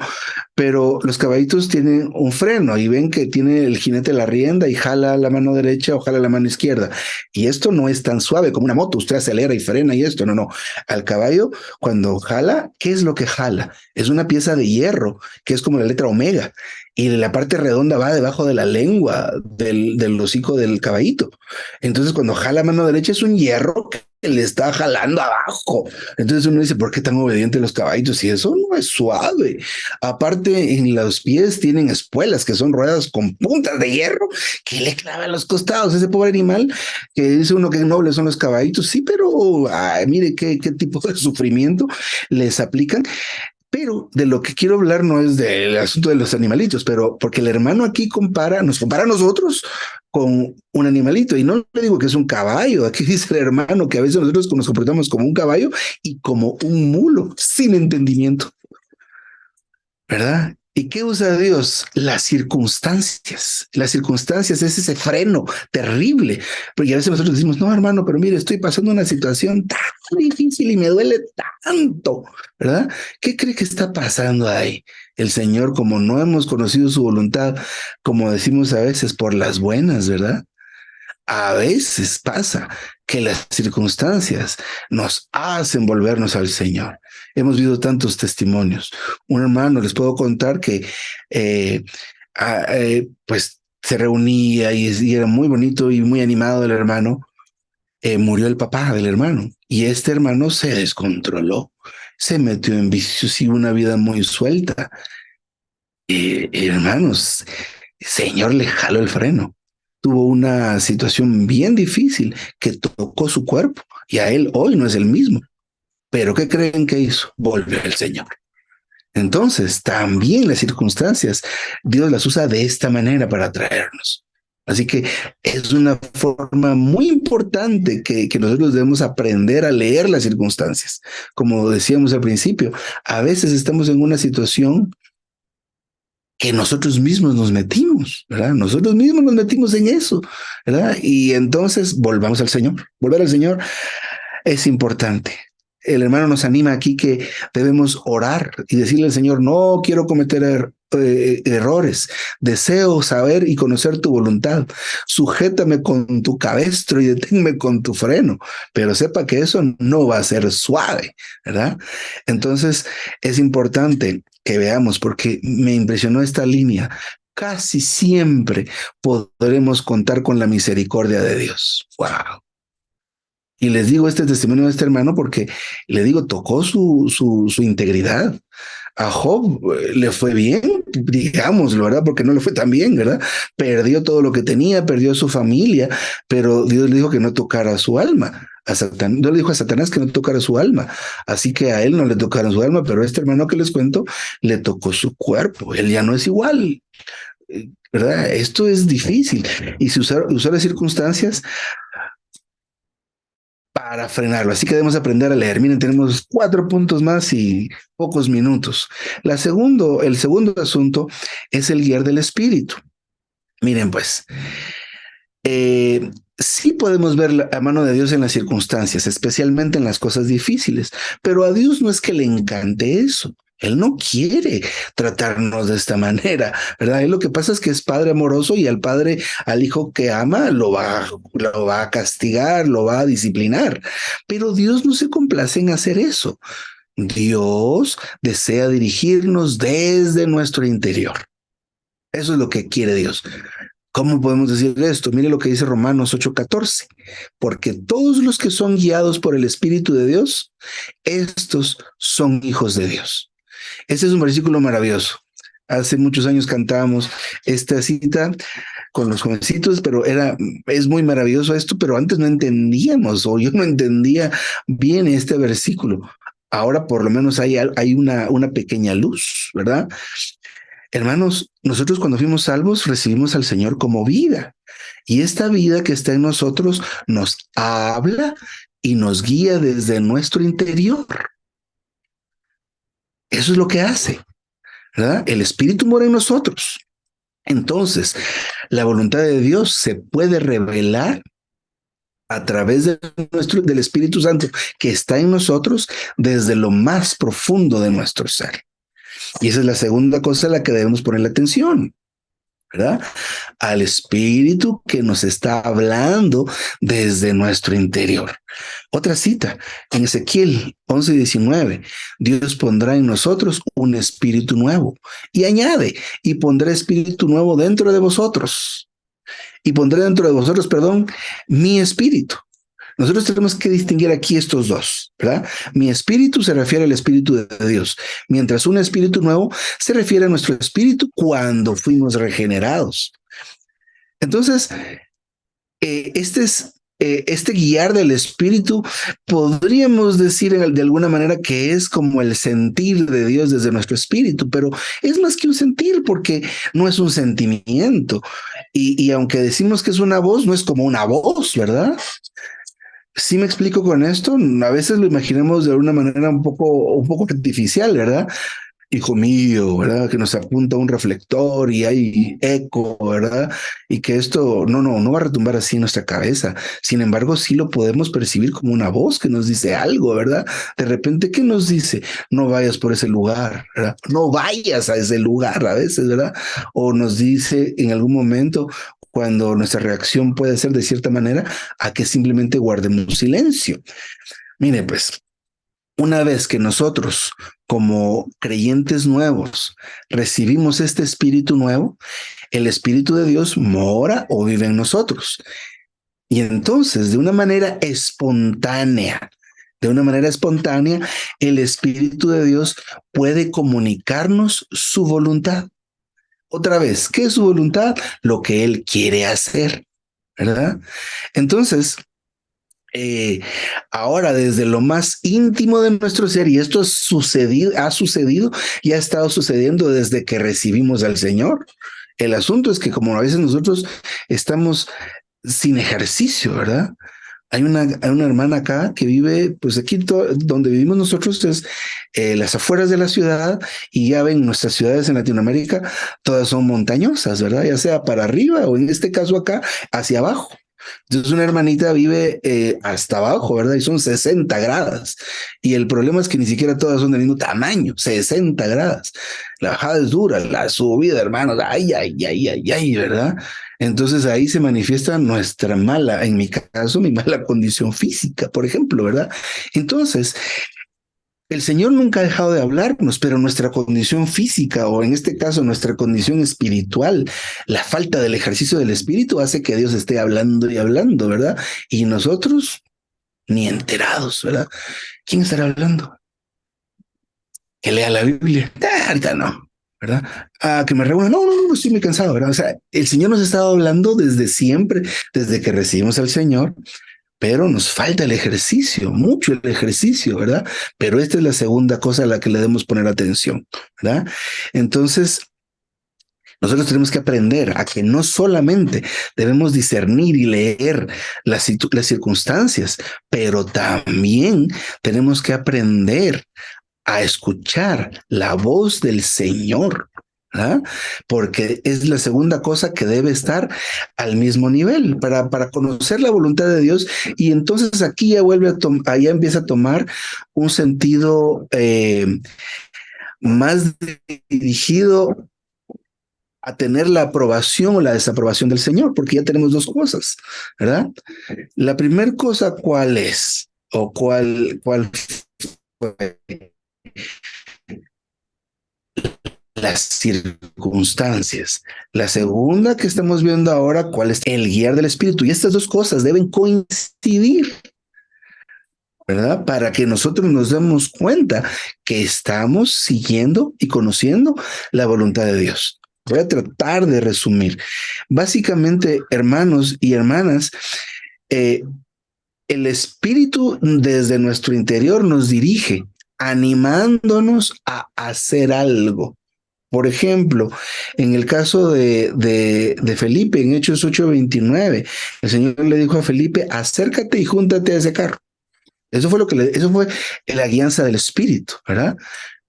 pero los caballitos tienen un freno y ven que tiene el jinete la rienda y jala la mano derecha o jala la mano izquierda. Y esto no es tan suave como una moto, usted acelera y frena y esto, no. Al caballo, cuando jala, ¿qué es lo que jala? Es una pieza de hierro, que es como la letra omega. Y la parte redonda va debajo de la lengua del hocico del caballito. Entonces, cuando jala mano derecha es un hierro que le está jalando abajo. Entonces uno dice, ¿por qué tan obedientes los caballitos? Y eso no es suave. Aparte, en los pies tienen espuelas que son ruedas con puntas de hierro que le clavan los costados. Ese pobre animal que dice uno que nobles son los caballitos, sí, pero mire qué tipo de sufrimiento les aplican. Pero de lo que quiero hablar no es del asunto de los animalitos, pero porque el hermano aquí nos compara a nosotros con un animalito. Y no le digo que es un caballo. Aquí dice el hermano que a veces nosotros nos comportamos como un caballo y como un mulo, sin entendimiento, ¿verdad? ¿Y qué usa Dios? Las circunstancias. Las circunstancias es ese freno terrible. Porque a veces nosotros decimos, no, hermano, pero mire, estoy pasando una situación tan difícil y me duele tanto, ¿verdad? ¿Qué cree que está pasando ahí? El Señor, como no hemos conocido su voluntad, como decimos a veces, por las buenas, ¿verdad? A veces pasa que las circunstancias nos hacen volvernos al Señor. Hemos visto tantos testimonios. Un hermano, les puedo contar que pues se reunía y era muy bonito y muy animado el hermano. Murió el papá del hermano y este hermano se descontroló, se metió en vicios y una vida muy suelta. Hermanos, el Señor le jaló el freno. Tuvo una situación bien difícil que tocó su cuerpo y a él hoy no es el mismo. Pero ¿qué creen que hizo? Volvió al Señor. Entonces, también las circunstancias, Dios las usa de esta manera para atraernos. Así que es una forma muy importante que nosotros debemos aprender a leer las circunstancias. Como decíamos al principio, a veces estamos en una situación que nosotros mismos nos metimos, ¿verdad? Nosotros mismos nos metimos en eso, ¿verdad? Y entonces volvamos al Señor. Volver al Señor es importante. El hermano nos anima aquí que debemos orar y decirle al Señor, no quiero cometer errores, deseo saber y conocer tu voluntad, sujétame con tu cabestro y deténme con tu freno, pero sepa que eso no va a ser suave, ¿verdad? Entonces es importante que veamos, porque me impresionó esta línea, casi siempre podremos contar con la misericordia de Dios. ¡Wow! Y les digo este testimonio de este hermano porque, le digo, tocó su integridad. A Job le fue bien, digámoslo, ¿verdad? Porque no le fue tan bien, ¿verdad? Perdió todo lo que tenía, perdió su familia, pero Dios le dijo que no tocara su alma. Dios le dijo a Satanás que no tocara su alma. Así que a él no le tocaron su alma, pero a este hermano que les cuento le tocó su cuerpo. Él ya no es igual, ¿verdad? Esto es difícil. Y si usar las circunstancias para frenarlo. Así que debemos aprender a leer. Miren, tenemos 4 puntos más y pocos minutos. El segundo asunto es el guiar del espíritu. Miren, pues, sí podemos ver la mano de Dios en las circunstancias, especialmente en las cosas difíciles, pero a Dios no es que le encante eso. Él no quiere tratarnos de esta manera, ¿verdad? Lo que pasa es que es padre amoroso y al hijo que ama, lo va a castigar, lo va a disciplinar. Pero Dios no se complace en hacer eso. Dios desea dirigirnos desde nuestro interior. Eso es lo que quiere Dios. ¿Cómo podemos decir esto? Mire lo que dice Romanos 8:14. Porque todos los que son guiados por el Espíritu de Dios, estos son hijos de Dios. Este es un versículo maravilloso. Hace muchos años cantábamos esta cita con los jovencitos, pero es muy maravilloso esto, pero antes no entendíamos, o yo no entendía bien este versículo. Ahora por lo menos hay una pequeña luz, ¿verdad? Hermanos, nosotros cuando fuimos salvos recibimos al Señor como vida, y esta vida que está en nosotros nos habla y nos guía desde nuestro interior. Eso es lo que hace, ¿verdad? El Espíritu mora en nosotros. Entonces, la voluntad de Dios se puede revelar a través del Espíritu Santo que está en nosotros desde lo más profundo de nuestro ser. Y esa es la segunda cosa a la que debemos ponerle atención, ¿verdad? Al Espíritu que nos está hablando desde nuestro interior. Otra cita, en Ezequiel 11:19, Dios pondrá en nosotros un espíritu nuevo. Y añade, y pondré espíritu nuevo dentro de vosotros. Y pondré dentro de vosotros, mi espíritu. Nosotros tenemos que distinguir aquí estos dos, ¿verdad? Mi espíritu se refiere al Espíritu de Dios, mientras un espíritu nuevo se refiere a nuestro espíritu cuando fuimos regenerados. Entonces, este guiar del espíritu, podríamos decir de alguna manera que es como el sentir de Dios desde nuestro espíritu, pero es más que un sentir porque no es un sentimiento. Y aunque decimos que es una voz, no es como una voz, ¿verdad? Sí me explico con esto. A veces lo imaginamos de una manera un poco artificial, ¿verdad? Hijo mío, ¿verdad? Que nos apunta un reflector y hay eco, ¿verdad? Y que esto no va a retumbar así en nuestra cabeza. Sin embargo, sí lo podemos percibir como una voz que nos dice algo, ¿verdad? De repente, ¿qué nos dice? No vayas por ese lugar, ¿verdad? No vayas a ese lugar a veces, ¿verdad? O nos dice en algún momento, cuando nuestra reacción puede ser de cierta manera, a que simplemente guardemos silencio. Mire, pues, una vez que nosotros, como creyentes nuevos, recibimos este espíritu nuevo, el Espíritu de Dios mora o vive en nosotros. Y entonces, de una manera espontánea, el Espíritu de Dios puede comunicarnos su voluntad. Otra vez, ¿qué es su voluntad? Lo que Él quiere hacer, ¿verdad? Entonces, ahora desde lo más íntimo de nuestro ser, y esto ha sucedido y ha estado sucediendo desde que recibimos al Señor. El asunto es que como a veces nosotros estamos sin ejercicio, ¿verdad? Hay una hermana acá que vive, pues aquí donde vivimos nosotros es las afueras de la ciudad, y ya ven, nuestras ciudades en Latinoamérica todas son montañosas, ¿verdad? Ya sea para arriba o en este caso acá hacia abajo. Entonces una hermanita vive hasta abajo, ¿verdad? Y son 60 gradas. Y el problema es que ni siquiera todas son del mismo tamaño, 60 gradas. La bajada es dura, la subida, hermanos, ay, ¿verdad? Entonces ahí se manifiesta nuestra en mi caso, mi mala condición física, por ejemplo, ¿verdad? Entonces, el Señor nunca ha dejado de hablarnos, pero nuestra condición física, o en este caso nuestra condición espiritual, la falta del ejercicio del espíritu hace que Dios esté hablando y hablando, ¿verdad? Y nosotros ni enterados, ¿verdad? ¿Quién estará hablando? Que lea la Biblia. Ahorita no, ¿verdad? Que me reúna. No, estoy muy cansado, ¿verdad? O sea, el Señor nos ha estado hablando desde siempre, desde que recibimos al Señor, pero nos falta el ejercicio, mucho el ejercicio, ¿verdad? Pero esta es la segunda cosa a la que le debemos poner atención, ¿verdad? Entonces, nosotros tenemos que aprender a que no solamente debemos discernir y leer las circunstancias, pero también tenemos que aprender a escuchar la voz del Señor, ¿verdad? Porque es la segunda cosa que debe estar al mismo nivel para conocer la voluntad de Dios. Y entonces aquí ya ya empieza a tomar un sentido más dirigido a tener la aprobación o la desaprobación del Señor, porque ya tenemos dos cosas, ¿verdad? La primera cosa, ¿cuál es? ¿O cuál fue? Las circunstancias. La segunda que estamos viendo ahora, ¿cuál es? El guiar del Espíritu. Y estas dos cosas deben coincidir, ¿verdad? Para que nosotros nos demos cuenta que estamos siguiendo y conociendo la voluntad de Dios. Voy a tratar de resumir. Básicamente, hermanos y hermanas, el Espíritu desde nuestro interior nos dirige, animándonos a hacer algo. Por ejemplo, en el caso de Felipe, en Hechos 8:29, el Señor le dijo a Felipe, acércate y júntate a ese carro. Eso fue la guianza del Espíritu, ¿verdad?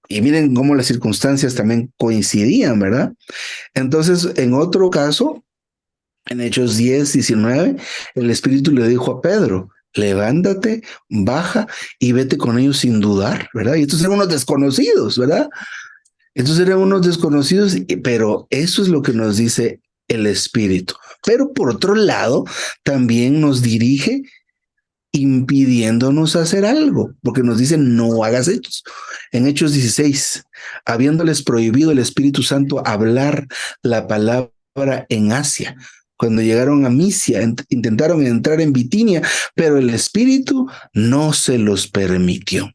Y miren cómo las circunstancias también coincidían, ¿verdad? Entonces, en otro caso, En Hechos 10:19, el Espíritu le dijo a Pedro, levántate, baja y vete con ellos sin dudar, ¿verdad? Y estos eran unos desconocidos, ¿verdad? Estos eran unos desconocidos, pero eso es lo que nos dice el Espíritu. Pero por otro lado, también nos dirige impidiéndonos hacer algo, porque nos dice no hagas hechos. En Hechos 16, habiéndoles prohibido el Espíritu Santo hablar la palabra en Asia. Cuando llegaron a Misia, intentaron entrar en Bitinia, pero el Espíritu no se los permitió.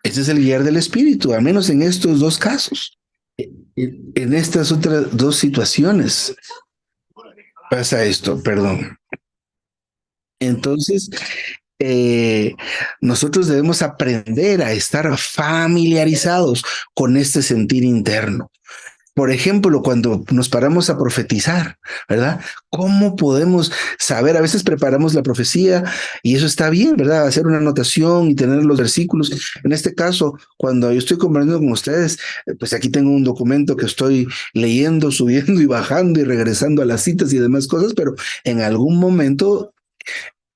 Ese es el guiar del Espíritu, al menos en estos dos casos. En estas otras dos situaciones pasa esto, perdón. Entonces, nosotros debemos aprender a estar familiarizados con este sentir interno. Por ejemplo, cuando nos paramos a profetizar, ¿verdad? ¿Cómo podemos saber? A veces preparamos la profecía y eso está bien, ¿verdad? Hacer una anotación y tener los versículos. En este caso, cuando yo estoy conversando con ustedes, pues aquí tengo un documento que estoy leyendo, subiendo y bajando y regresando a las citas y demás cosas, pero en algún momento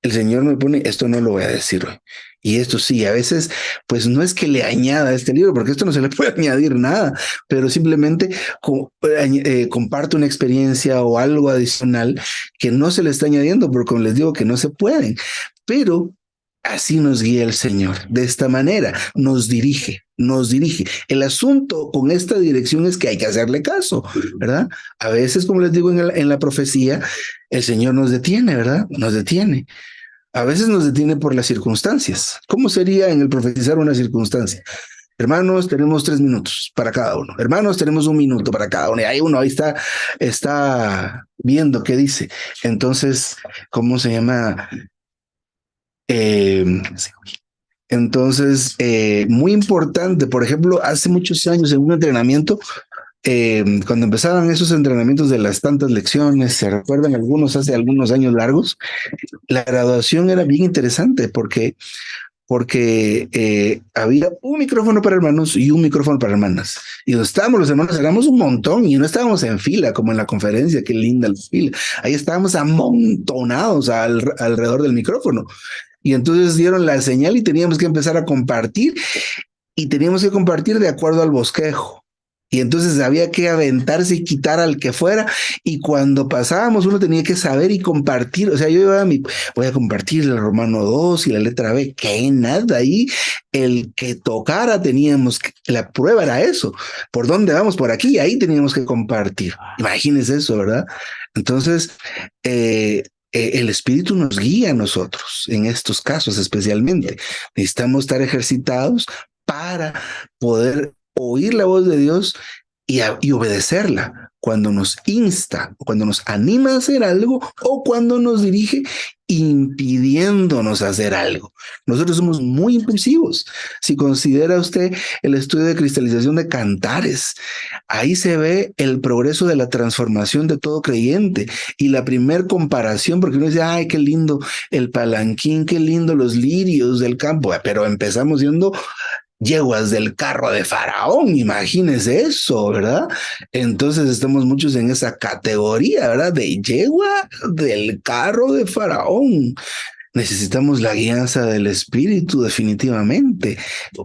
el Señor me pone, esto no lo voy a decir hoy. Y esto sí, a veces, pues no es que le añada a este libro, porque esto no se le puede añadir nada, pero simplemente comparto una experiencia o algo adicional que no se le está añadiendo, porque como les digo que no se pueden. Pero así nos guía el Señor, de esta manera, nos dirige, nos dirige. El asunto con esta dirección es que hay que hacerle caso, ¿verdad? A veces, como les digo en la profecía, el Señor nos detiene, ¿verdad? Nos detiene. A veces nos detiene por las circunstancias. ¿Cómo sería en el profetizar una circunstancia? Hermanos, tenemos 3 minutos para cada uno. Hermanos, tenemos 1 minuto para cada uno. Y hay uno, ahí está viendo qué dice. Entonces, ¿cómo se llama? Entonces, muy importante, por ejemplo, hace muchos años en un entrenamiento, cuando empezaban esos entrenamientos de las tantas lecciones, se recuerdan algunos hace algunos años largos, la graduación era bien interesante porque había un micrófono para hermanos y un micrófono para hermanas. Y donde estábamos los hermanos, éramos un montón y no estábamos en fila como en la conferencia, qué linda la fila. Ahí estábamos amontonados alrededor del micrófono. Y entonces dieron la señal y teníamos que empezar a compartir y teníamos que compartir de acuerdo al bosquejo. Y entonces había que aventarse y quitar al que fuera. Y cuando pasábamos, uno tenía que saber y compartir. O sea, yo voy a compartir el Romano 2 y la letra B. Que nada, ahí el que tocara la prueba era eso. ¿Por dónde vamos? Por aquí. Ahí teníamos que compartir. Imagínense eso, ¿verdad? Entonces, el Espíritu nos guía a nosotros en estos casos especialmente. Necesitamos estar ejercitados para poder oír la voz de Dios y obedecerla cuando nos insta, cuando nos anima a hacer algo o cuando nos dirige impidiéndonos hacer algo. Nosotros somos muy impulsivos. Si considera usted el estudio de cristalización de Cantares, ahí se ve el progreso de la transformación de todo creyente y la primer comparación, porque uno dice, ay, qué lindo el palanquín, qué lindo los lirios del campo, pero empezamos siendo yeguas del carro de Faraón, imagínese eso, ¿verdad? Entonces estamos muchos en esa categoría, ¿verdad? De yegua del carro de Faraón. Necesitamos la guianza del Espíritu definitivamente,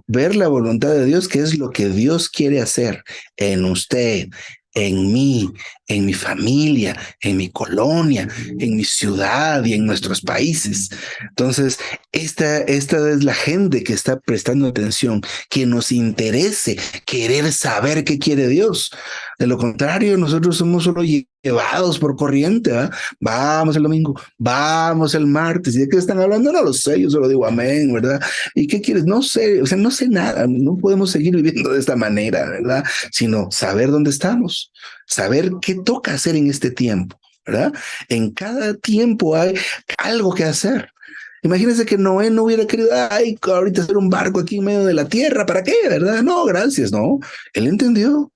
ver la voluntad de Dios, que es lo que Dios quiere hacer en usted, en mí, en mi familia, en mi colonia, en mi ciudad y en nuestros países. Entonces, esta es la gente que está prestando atención, que nos interese querer saber qué quiere Dios. De lo contrario, nosotros somos solo llevados por corriente, ¿verdad? Vamos el domingo, vamos el martes. ¿Y de qué están hablando? No lo sé, yo solo digo amén, ¿verdad? ¿Y qué quieres? No sé, o sea, no sé nada. No podemos seguir viviendo de esta manera, ¿verdad? Sino saber dónde estamos, saber qué toca hacer en este tiempo, ¿verdad? En cada tiempo hay algo que hacer. Imagínense que Noé no hubiera querido, ay, ahorita hacer un barco aquí en medio de la tierra, ¿para qué? ¿Verdad? No, gracias, no. Él entendió.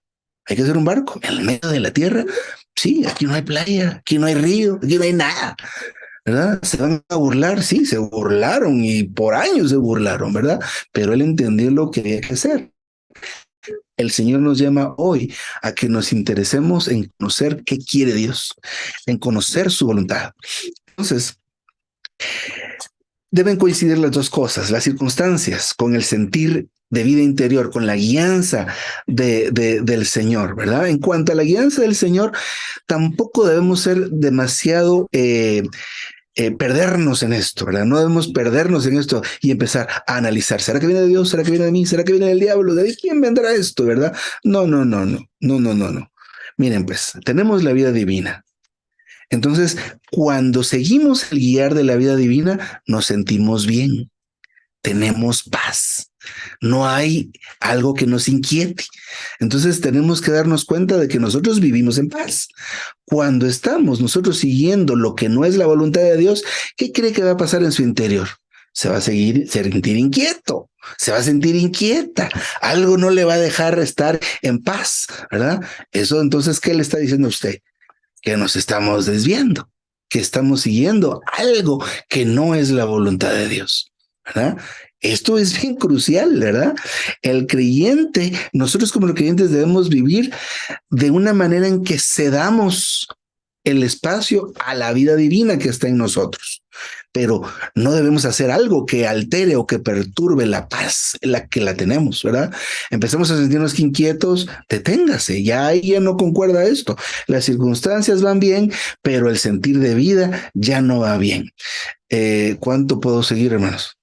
Hay que hacer un barco en el medio de la tierra. Sí, aquí no hay playa, aquí no hay río, aquí no hay nada, ¿verdad? Se van a burlar, sí, se burlaron y por años se burlaron, ¿verdad? Pero él entendió lo que había que hacer. El Señor nos llama hoy a que nos interesemos en conocer qué quiere Dios, en conocer su voluntad. Entonces, deben coincidir las dos cosas, las circunstancias con el sentir de vida interior, con la guianza del Señor, ¿verdad? En cuanto a la guianza del Señor, tampoco debemos ser demasiado perdernos en esto, ¿verdad? No debemos perdernos en esto y empezar a analizar, ¿será que viene de Dios? ¿Será que viene de mí? ¿Será que viene del diablo? ¿De quién vendrá esto, verdad? No. Miren, pues, tenemos la vida divina. Entonces, cuando seguimos el guiar de la vida divina, nos sentimos bien, tenemos paz. No hay algo que nos inquiete. Entonces tenemos que darnos cuenta de que nosotros vivimos en paz. Cuando estamos nosotros siguiendo lo que no es la voluntad de Dios, ¿qué cree que va a pasar en su interior? Se va a sentir inquieto, se va a sentir inquieta. Algo no le va a dejar estar en paz, ¿verdad? Eso entonces, ¿qué le está diciendo a usted? Que nos estamos desviando, que estamos siguiendo algo que no es la voluntad de Dios, ¿verdad? Esto es bien crucial, ¿verdad? El creyente, nosotros como los creyentes debemos vivir de una manera en que cedamos el espacio a la vida divina que está en nosotros. Pero no debemos hacer algo que altere o que perturbe la paz la que la tenemos, ¿verdad? Empezamos a sentirnos inquietos, deténgase, ya ahí ya no concuerda esto. Las circunstancias van bien, pero el sentir de vida ya no va bien. ¿Cuánto puedo seguir, hermanos?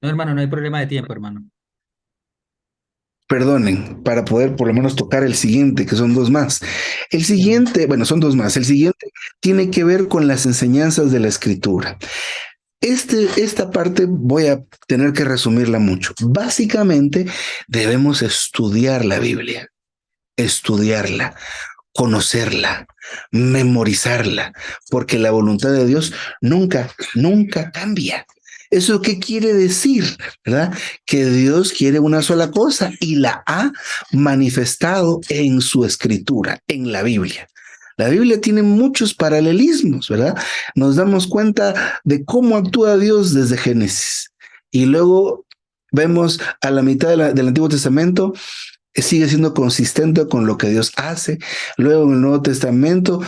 No, hermano, no hay problema de tiempo, hermano. Perdonen, para poder por lo menos tocar el siguiente, que son dos más. El siguiente, bueno, son dos más. El siguiente tiene que ver con las enseñanzas de la Escritura. Esta parte voy a tener que resumirla mucho. Básicamente, debemos estudiar la Biblia, estudiarla, conocerla, memorizarla, porque la voluntad de Dios nunca cambia. ¿Eso qué quiere decir? ¿Verdad? Que Dios quiere una sola cosa y la ha manifestado en su escritura, en la Biblia. La Biblia tiene muchos paralelismos, ¿verdad? Nos damos cuenta de cómo actúa Dios desde Génesis. Y luego vemos a la mitad del Antiguo Testamento, sigue siendo consistente con lo que Dios hace. Luego en el Nuevo Testamento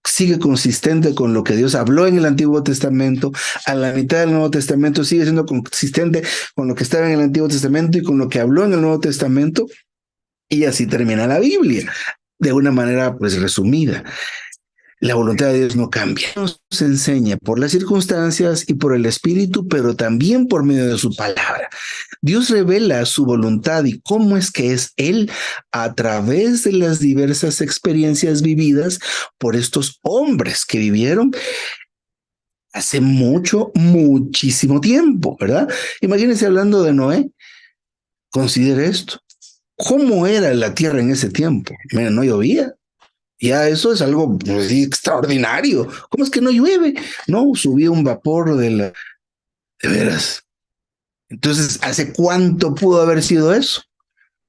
sigue consistente con lo que Dios habló en el Antiguo Testamento. A la mitad del Nuevo Testamento sigue siendo consistente con lo que estaba en el Antiguo Testamento y con lo que habló en el Nuevo Testamento. Y así termina la Biblia, de una manera pues resumida. La voluntad de Dios no cambia. Nos enseña por las circunstancias y por el Espíritu, pero también por medio de su palabra. Dios revela su voluntad y cómo es que es Él a través de las diversas experiencias vividas por estos hombres que vivieron hace muchísimo tiempo, ¿verdad? Imagínense hablando de Noé. Considere esto. ¿Cómo era la tierra en ese tiempo? Mira, no llovía. Ya eso es algo pues, extraordinario. ¿Cómo es que no llueve? No, subía un vapor de veras. Entonces, ¿hace cuánto pudo haber sido eso?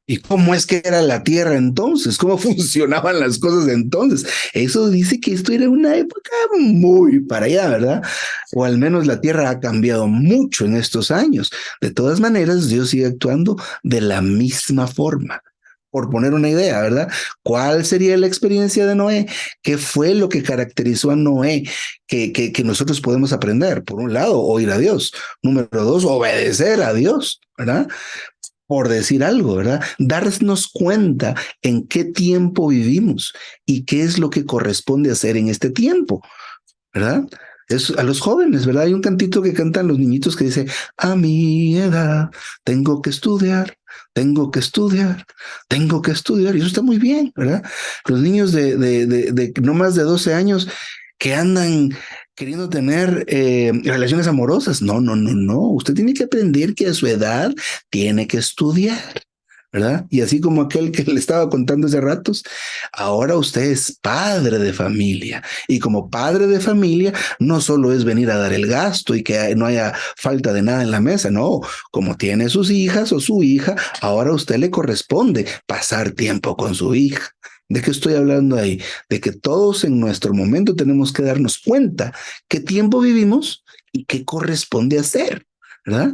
¿Y cómo es que era la tierra entonces? ¿Cómo funcionaban las cosas entonces? Eso dice que esto era una época muy para allá, ¿verdad? O al menos la tierra ha cambiado mucho en estos años. De todas maneras, Dios sigue actuando de la misma forma. Por poner una idea, ¿verdad? ¿Cuál sería la experiencia de Noé? ¿Qué fue lo que caracterizó a Noé que nosotros podemos aprender? Por un lado, oír a Dios. Número dos, obedecer a Dios, ¿verdad? Por decir algo, ¿verdad? Darnos cuenta en qué tiempo vivimos y qué es lo que corresponde hacer en este tiempo, ¿verdad? Es a los jóvenes, ¿verdad? Hay un cantito que cantan los niñitos que dice, a mi edad tengo que estudiar, tengo que estudiar, tengo que estudiar. Y eso está muy bien, ¿verdad? Los niños de no más de 12 años que andan queriendo tener relaciones amorosas. No. Usted tiene que aprender que a su edad tiene que estudiar, ¿verdad? Y así como aquel que le estaba contando hace ratos, ahora usted es padre de familia. Y como padre de familia, no solo es venir a dar el gasto y que no haya falta de nada en la mesa, no. Como tiene sus hijas o su hija, ahora a usted le corresponde pasar tiempo con su hija. ¿De qué estoy hablando ahí? De que todos en nuestro momento tenemos que darnos cuenta qué tiempo vivimos y qué corresponde hacer, ¿verdad?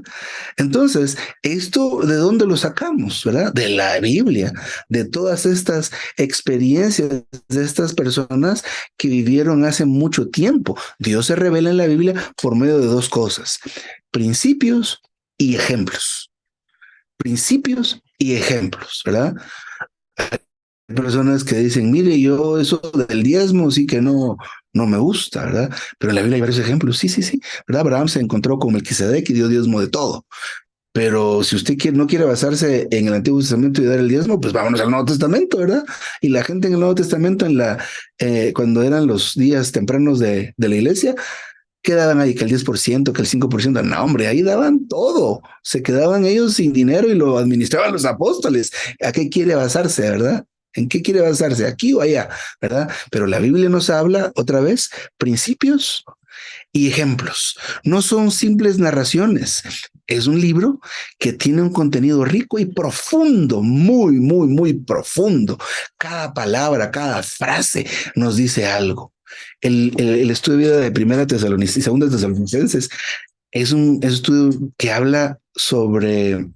Entonces, ¿esto de dónde lo sacamos, verdad? De la Biblia, de todas estas experiencias de estas personas que vivieron hace mucho tiempo. Dios se revela en la Biblia por medio de dos cosas: principios y ejemplos. Principios y ejemplos, ¿verdad? Hay personas que dicen, mire, yo eso del diezmo sí que no me gusta, ¿verdad? Pero en la Biblia hay varios ejemplos. Sí, sí, sí, ¿verdad? Abraham se encontró con Melquisedec y dio diezmo de todo. Pero si usted no quiere basarse en el Antiguo Testamento y dar el diezmo, pues vámonos al Nuevo Testamento, ¿verdad? Y la gente en el Nuevo Testamento, cuando eran los días tempranos de la iglesia, ¿qué daban ahí? Que el 10%, que el 5%. No, hombre, ahí daban todo. Se quedaban ellos sin dinero y lo administraban los apóstoles. ¿A qué quiere basarse, verdad? ¿En qué quiere basarse? ¿Aquí o allá? ¿Verdad? Pero la Biblia nos habla otra vez principios y ejemplos. No son simples narraciones. Es un libro que tiene un contenido rico y profundo, muy, muy, muy profundo. Cada palabra, cada frase nos dice algo. El estudio de Primera Tesalonicenses y Segunda Tesalonicenses es un estudio que habla sobre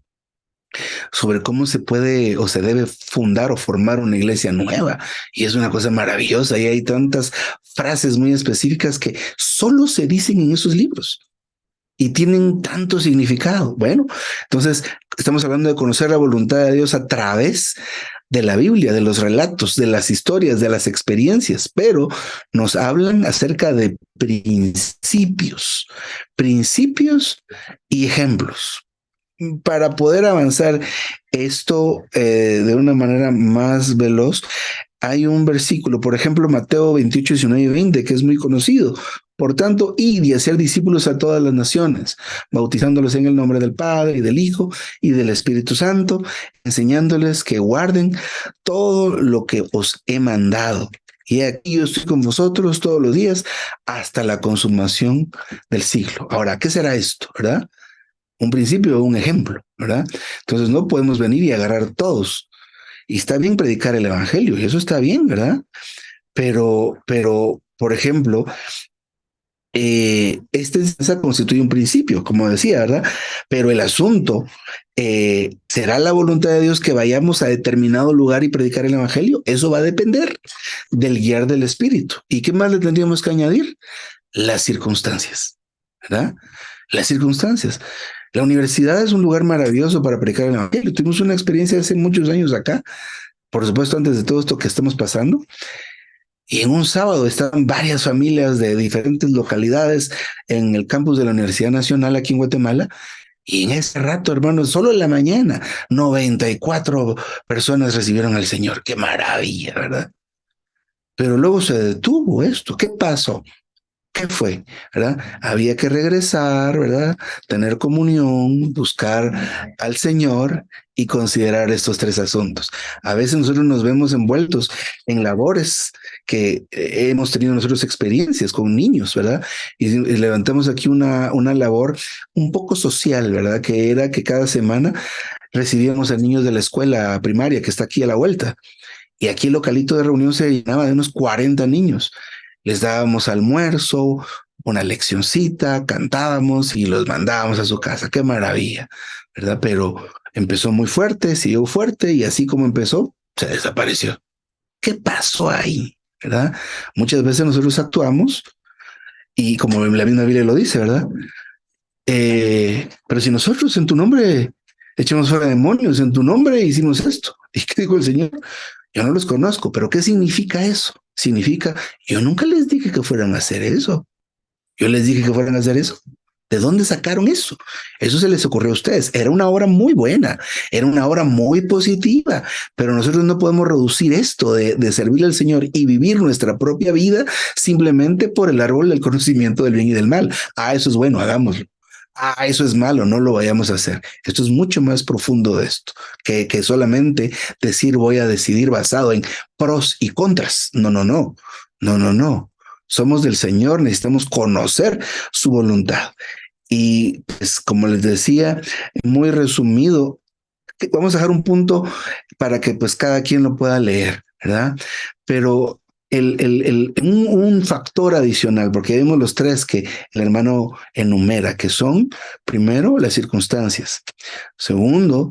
cómo se puede o se debe fundar o formar una iglesia nueva. Y es una cosa maravillosa. Y hay tantas frases muy específicas que solo se dicen en esos libros y tienen tanto significado. Bueno, entonces estamos hablando de conocer la voluntad de Dios a través de la Biblia, de los relatos, de las historias, de las experiencias, pero nos hablan acerca de principios y ejemplos. Para poder avanzar esto de una manera más veloz, hay un versículo, por ejemplo, Mateo 28, 19 y 20, que es muy conocido. Por tanto, id y hacer discípulos a todas las naciones, bautizándolos en el nombre del Padre y del Hijo y del Espíritu Santo, enseñándoles que guarden todo lo que os he mandado. Y aquí yo estoy con vosotros todos los días hasta la consumación del siglo. Ahora, ¿qué será esto, verdad? Un principio o un ejemplo, ¿verdad? Entonces no podemos venir y agarrar todos. Y está bien predicar el evangelio, y eso está bien, ¿verdad? Pero, por ejemplo, esta enseñanza constituye un principio, como decía, ¿verdad? Pero el asunto, ¿será la voluntad de Dios que vayamos a determinado lugar y predicar el evangelio? Eso va a depender del guiar del Espíritu. ¿Y qué más le tendríamos que añadir? Las circunstancias, ¿verdad? Las circunstancias. La universidad es un lugar maravilloso para predicar el evangelio. Tuvimos una experiencia hace muchos años acá, por supuesto, antes de todo esto que estamos pasando. Y en un sábado estaban varias familias de diferentes localidades en el campus de la Universidad Nacional aquí en Guatemala. Y en ese rato, hermanos, solo en la mañana, 94 personas recibieron al Señor. ¡Qué maravilla!, ¿verdad? Pero luego se detuvo esto. ¿Qué pasó? ¿Qué fue? ¿Verdad? Había que regresar, ¿verdad? Tener comunión, buscar al Señor y considerar estos tres asuntos. A veces nosotros nos vemos envueltos en labores que hemos tenido nosotros experiencias con niños, ¿verdad? Y levantamos aquí una labor un poco social, ¿verdad? Que era que cada semana recibíamos a niños de la escuela primaria que está aquí a la vuelta. Y aquí el localito de reunión se llenaba de unos 40 niños. Les dábamos almuerzo, una leccioncita, cantábamos y los mandábamos a su casa. ¡Qué maravilla!, ¿verdad? Pero empezó muy fuerte, siguió fuerte y así como empezó, se desapareció. ¿Qué pasó ahí? ¿Verdad? Muchas veces nosotros actuamos y como la misma Biblia lo dice, ¿verdad? Pero si nosotros en tu nombre echamos fuera demonios, en tu nombre hicimos esto. ¿Y qué dijo el Señor? Yo no los conozco, pero ¿qué significa eso? Significa, yo nunca les dije que fueran a hacer eso. Yo les dije que fueran a hacer eso. ¿De dónde sacaron eso? Eso se les ocurrió a ustedes. Era una obra muy buena, era una obra muy positiva, pero nosotros no podemos reducir esto de servirle al Señor y vivir nuestra propia vida simplemente por el árbol del conocimiento del bien y del mal. Ah, eso es bueno, hagámoslo. Ah, eso es malo, no lo vayamos a hacer. Esto es mucho más profundo de esto, que solamente decir voy a decidir basado en pros y contras. No. Somos del Señor, necesitamos conocer su voluntad. Y pues, como les decía, muy resumido, vamos a dejar un punto para que pues cada quien lo pueda leer, ¿verdad? Pero un factor adicional, porque vemos los tres que el hermano enumera, que son, primero, las circunstancias. Segundo,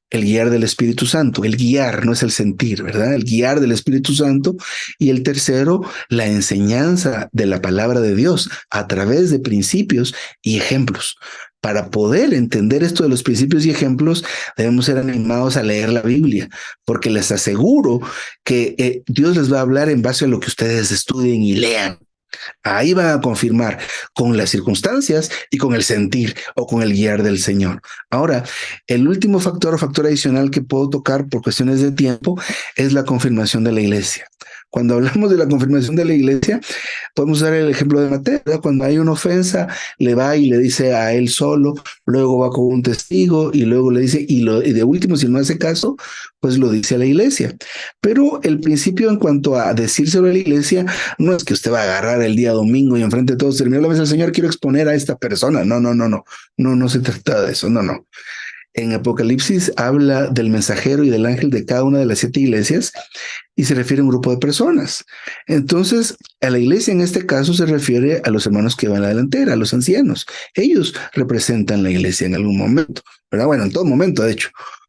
el guiar del Espíritu Santo. El guiar no es el sentir, ¿verdad? El guiar del Espíritu Santo. Y el tercero, la enseñanza de la palabra de Dios a través de principios y ejemplos. Para poder entender esto de los principios y ejemplos, debemos ser animados a leer la Biblia, porque les aseguro que Dios les va a hablar en base a lo que ustedes estudien y lean. Ahí van a confirmar con las circunstancias y con el sentir o con el guiar del Señor. Ahora, el último factor o factor adicional que puedo tocar por cuestiones de tiempo es la confirmación de la iglesia. Cuando hablamos de la confirmación de la iglesia, podemos usar el ejemplo de Mateo, ¿verdad? Cuando hay una ofensa, le va y le dice a él solo, luego va con un testigo y luego le dice, y de último, si no hace caso, pues lo dice a la iglesia. Pero el principio en cuanto a decírselo a la iglesia, no es que usted va a agarrar el día domingo y enfrente de todos, terminó la mesa, Señor, quiero exponer a esta persona. No se trata de eso, no. En Apocalipsis habla del mensajero y del ángel de cada una de las 7 iglesias y se refiere a un grupo de personas. Entonces, a la iglesia en este caso se refiere a los hermanos que van a la delantera, a los ancianos. Ellos representan la iglesia en algún momento, ¿verdad? Bueno, en todo momento, de hecho,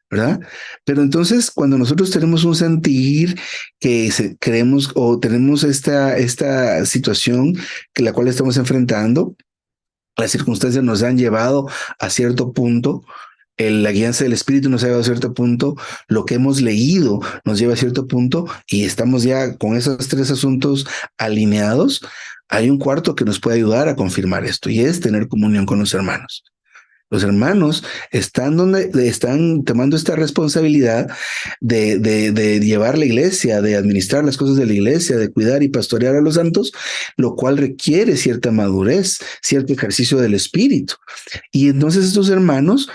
¿verdad? Pero entonces, cuando nosotros tenemos un sentir que creemos o tenemos esta situación que la cual estamos enfrentando, las circunstancias nos han llevado a cierto punto, la guianza del Espíritu nos ha llevado a cierto punto, lo que hemos leído nos lleva a cierto punto y estamos ya con esos 3 asuntos alineados. Hay un cuarto que nos puede ayudar a confirmar esto y es tener comunión con los hermanos. Los hermanos están tomando esta responsabilidad de llevar la iglesia, de administrar las cosas de la iglesia, de cuidar y pastorear a los santos, lo cual requiere cierta madurez, cierto ejercicio del espíritu. Y entonces estos hermanos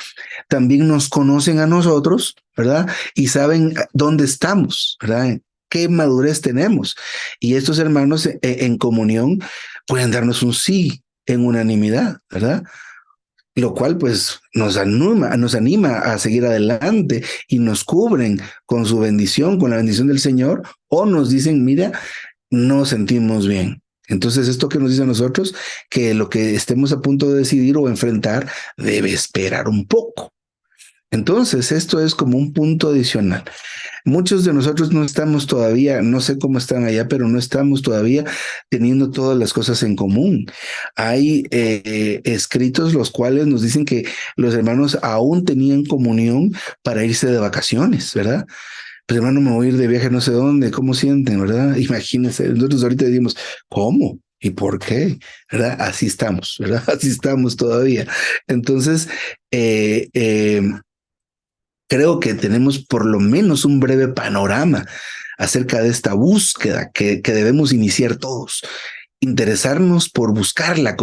también nos conocen a nosotros, ¿verdad? Y saben dónde estamos, ¿verdad? ¿Qué madurez tenemos? Y estos hermanos en comunión pueden darnos un sí en unanimidad, ¿verdad? Lo cual pues nos anima a seguir adelante y nos cubren con su bendición, con la bendición del Señor, o nos dicen, mira, no sentimos bien. Entonces, esto que nos dice a nosotros, que lo que estemos a punto de decidir o enfrentar debe esperar un poco. Entonces, esto es como un punto adicional. Muchos de nosotros no estamos todavía, no sé cómo están allá, pero no estamos todavía teniendo todas las cosas en común. Hay escritos los cuales nos dicen que los hermanos aún tenían comunión para irse de vacaciones, ¿verdad? Pues hermano, me voy a ir de viaje no sé dónde, ¿cómo sienten, verdad? Imagínense, nosotros ahorita decimos, ¿cómo? ¿Y por qué? ¿Verdad? Así estamos, ¿verdad? Así estamos todavía. Entonces, creo que tenemos por lo menos un breve panorama acerca de esta búsqueda que debemos iniciar todos. Interesarnos por buscar la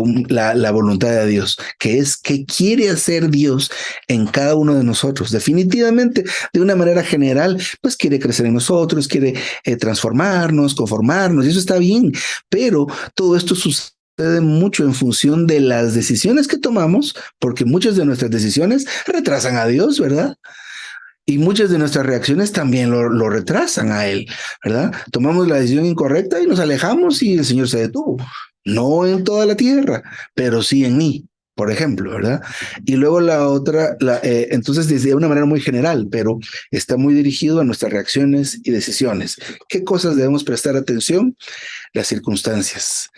voluntad de Dios, que es qué quiere hacer Dios en cada uno de nosotros. Definitivamente, de una manera general, pues quiere crecer en nosotros, quiere transformarnos, conformarnos, y eso está bien, pero todo esto sucede mucho en función de las decisiones que tomamos, porque muchas de nuestras decisiones retrasan a Dios, ¿verdad? Y muchas de nuestras reacciones también lo retrasan a Él, ¿verdad? Tomamos la decisión incorrecta y nos alejamos y el Señor se detuvo. No en toda la tierra, pero sí en mí, por ejemplo, ¿verdad? Y luego la otra, entonces de una manera muy general, pero está muy dirigido a nuestras reacciones y decisiones. ¿Qué cosas debemos prestar atención? Las circunstancias.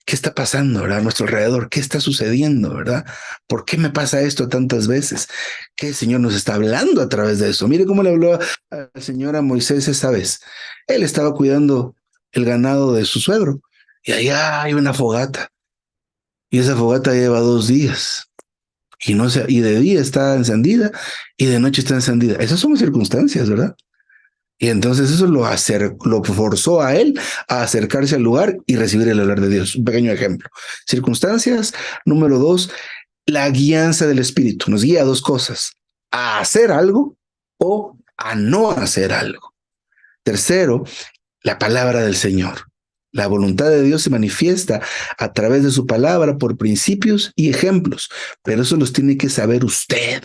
¿Qué está pasando, verdad, a nuestro alrededor? ¿Qué está sucediendo, verdad? ¿Por qué me pasa esto tantas veces? ¿Qué el Señor nos está hablando a través de eso? Mire cómo le habló al Señor a Moisés esa vez. Él estaba cuidando el ganado de su suegro y allá hay una fogata. Y esa fogata lleva 2 días. Y de día está encendida y de noche está encendida. Esas son circunstancias, ¿verdad? Y entonces eso lo forzó a él a acercarse al lugar y recibir el hablar de Dios. Un pequeño ejemplo. Circunstancias. Número 2, la guianza del Espíritu. Nos guía a 2 cosas: a hacer algo o a no hacer algo. Tercero, la palabra del Señor. La voluntad de Dios se manifiesta a través de su palabra por principios y ejemplos, pero eso los tiene que saber usted.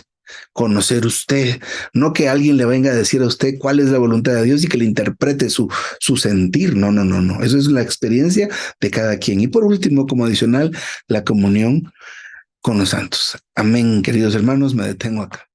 conocer usted, no que alguien le venga a decir a usted cuál es la voluntad de Dios y que le interprete su sentir. No, no, no, no. Eso es la experiencia de cada quien. Y por último, como adicional, la comunión con los santos. Amén, queridos hermanos, me detengo acá.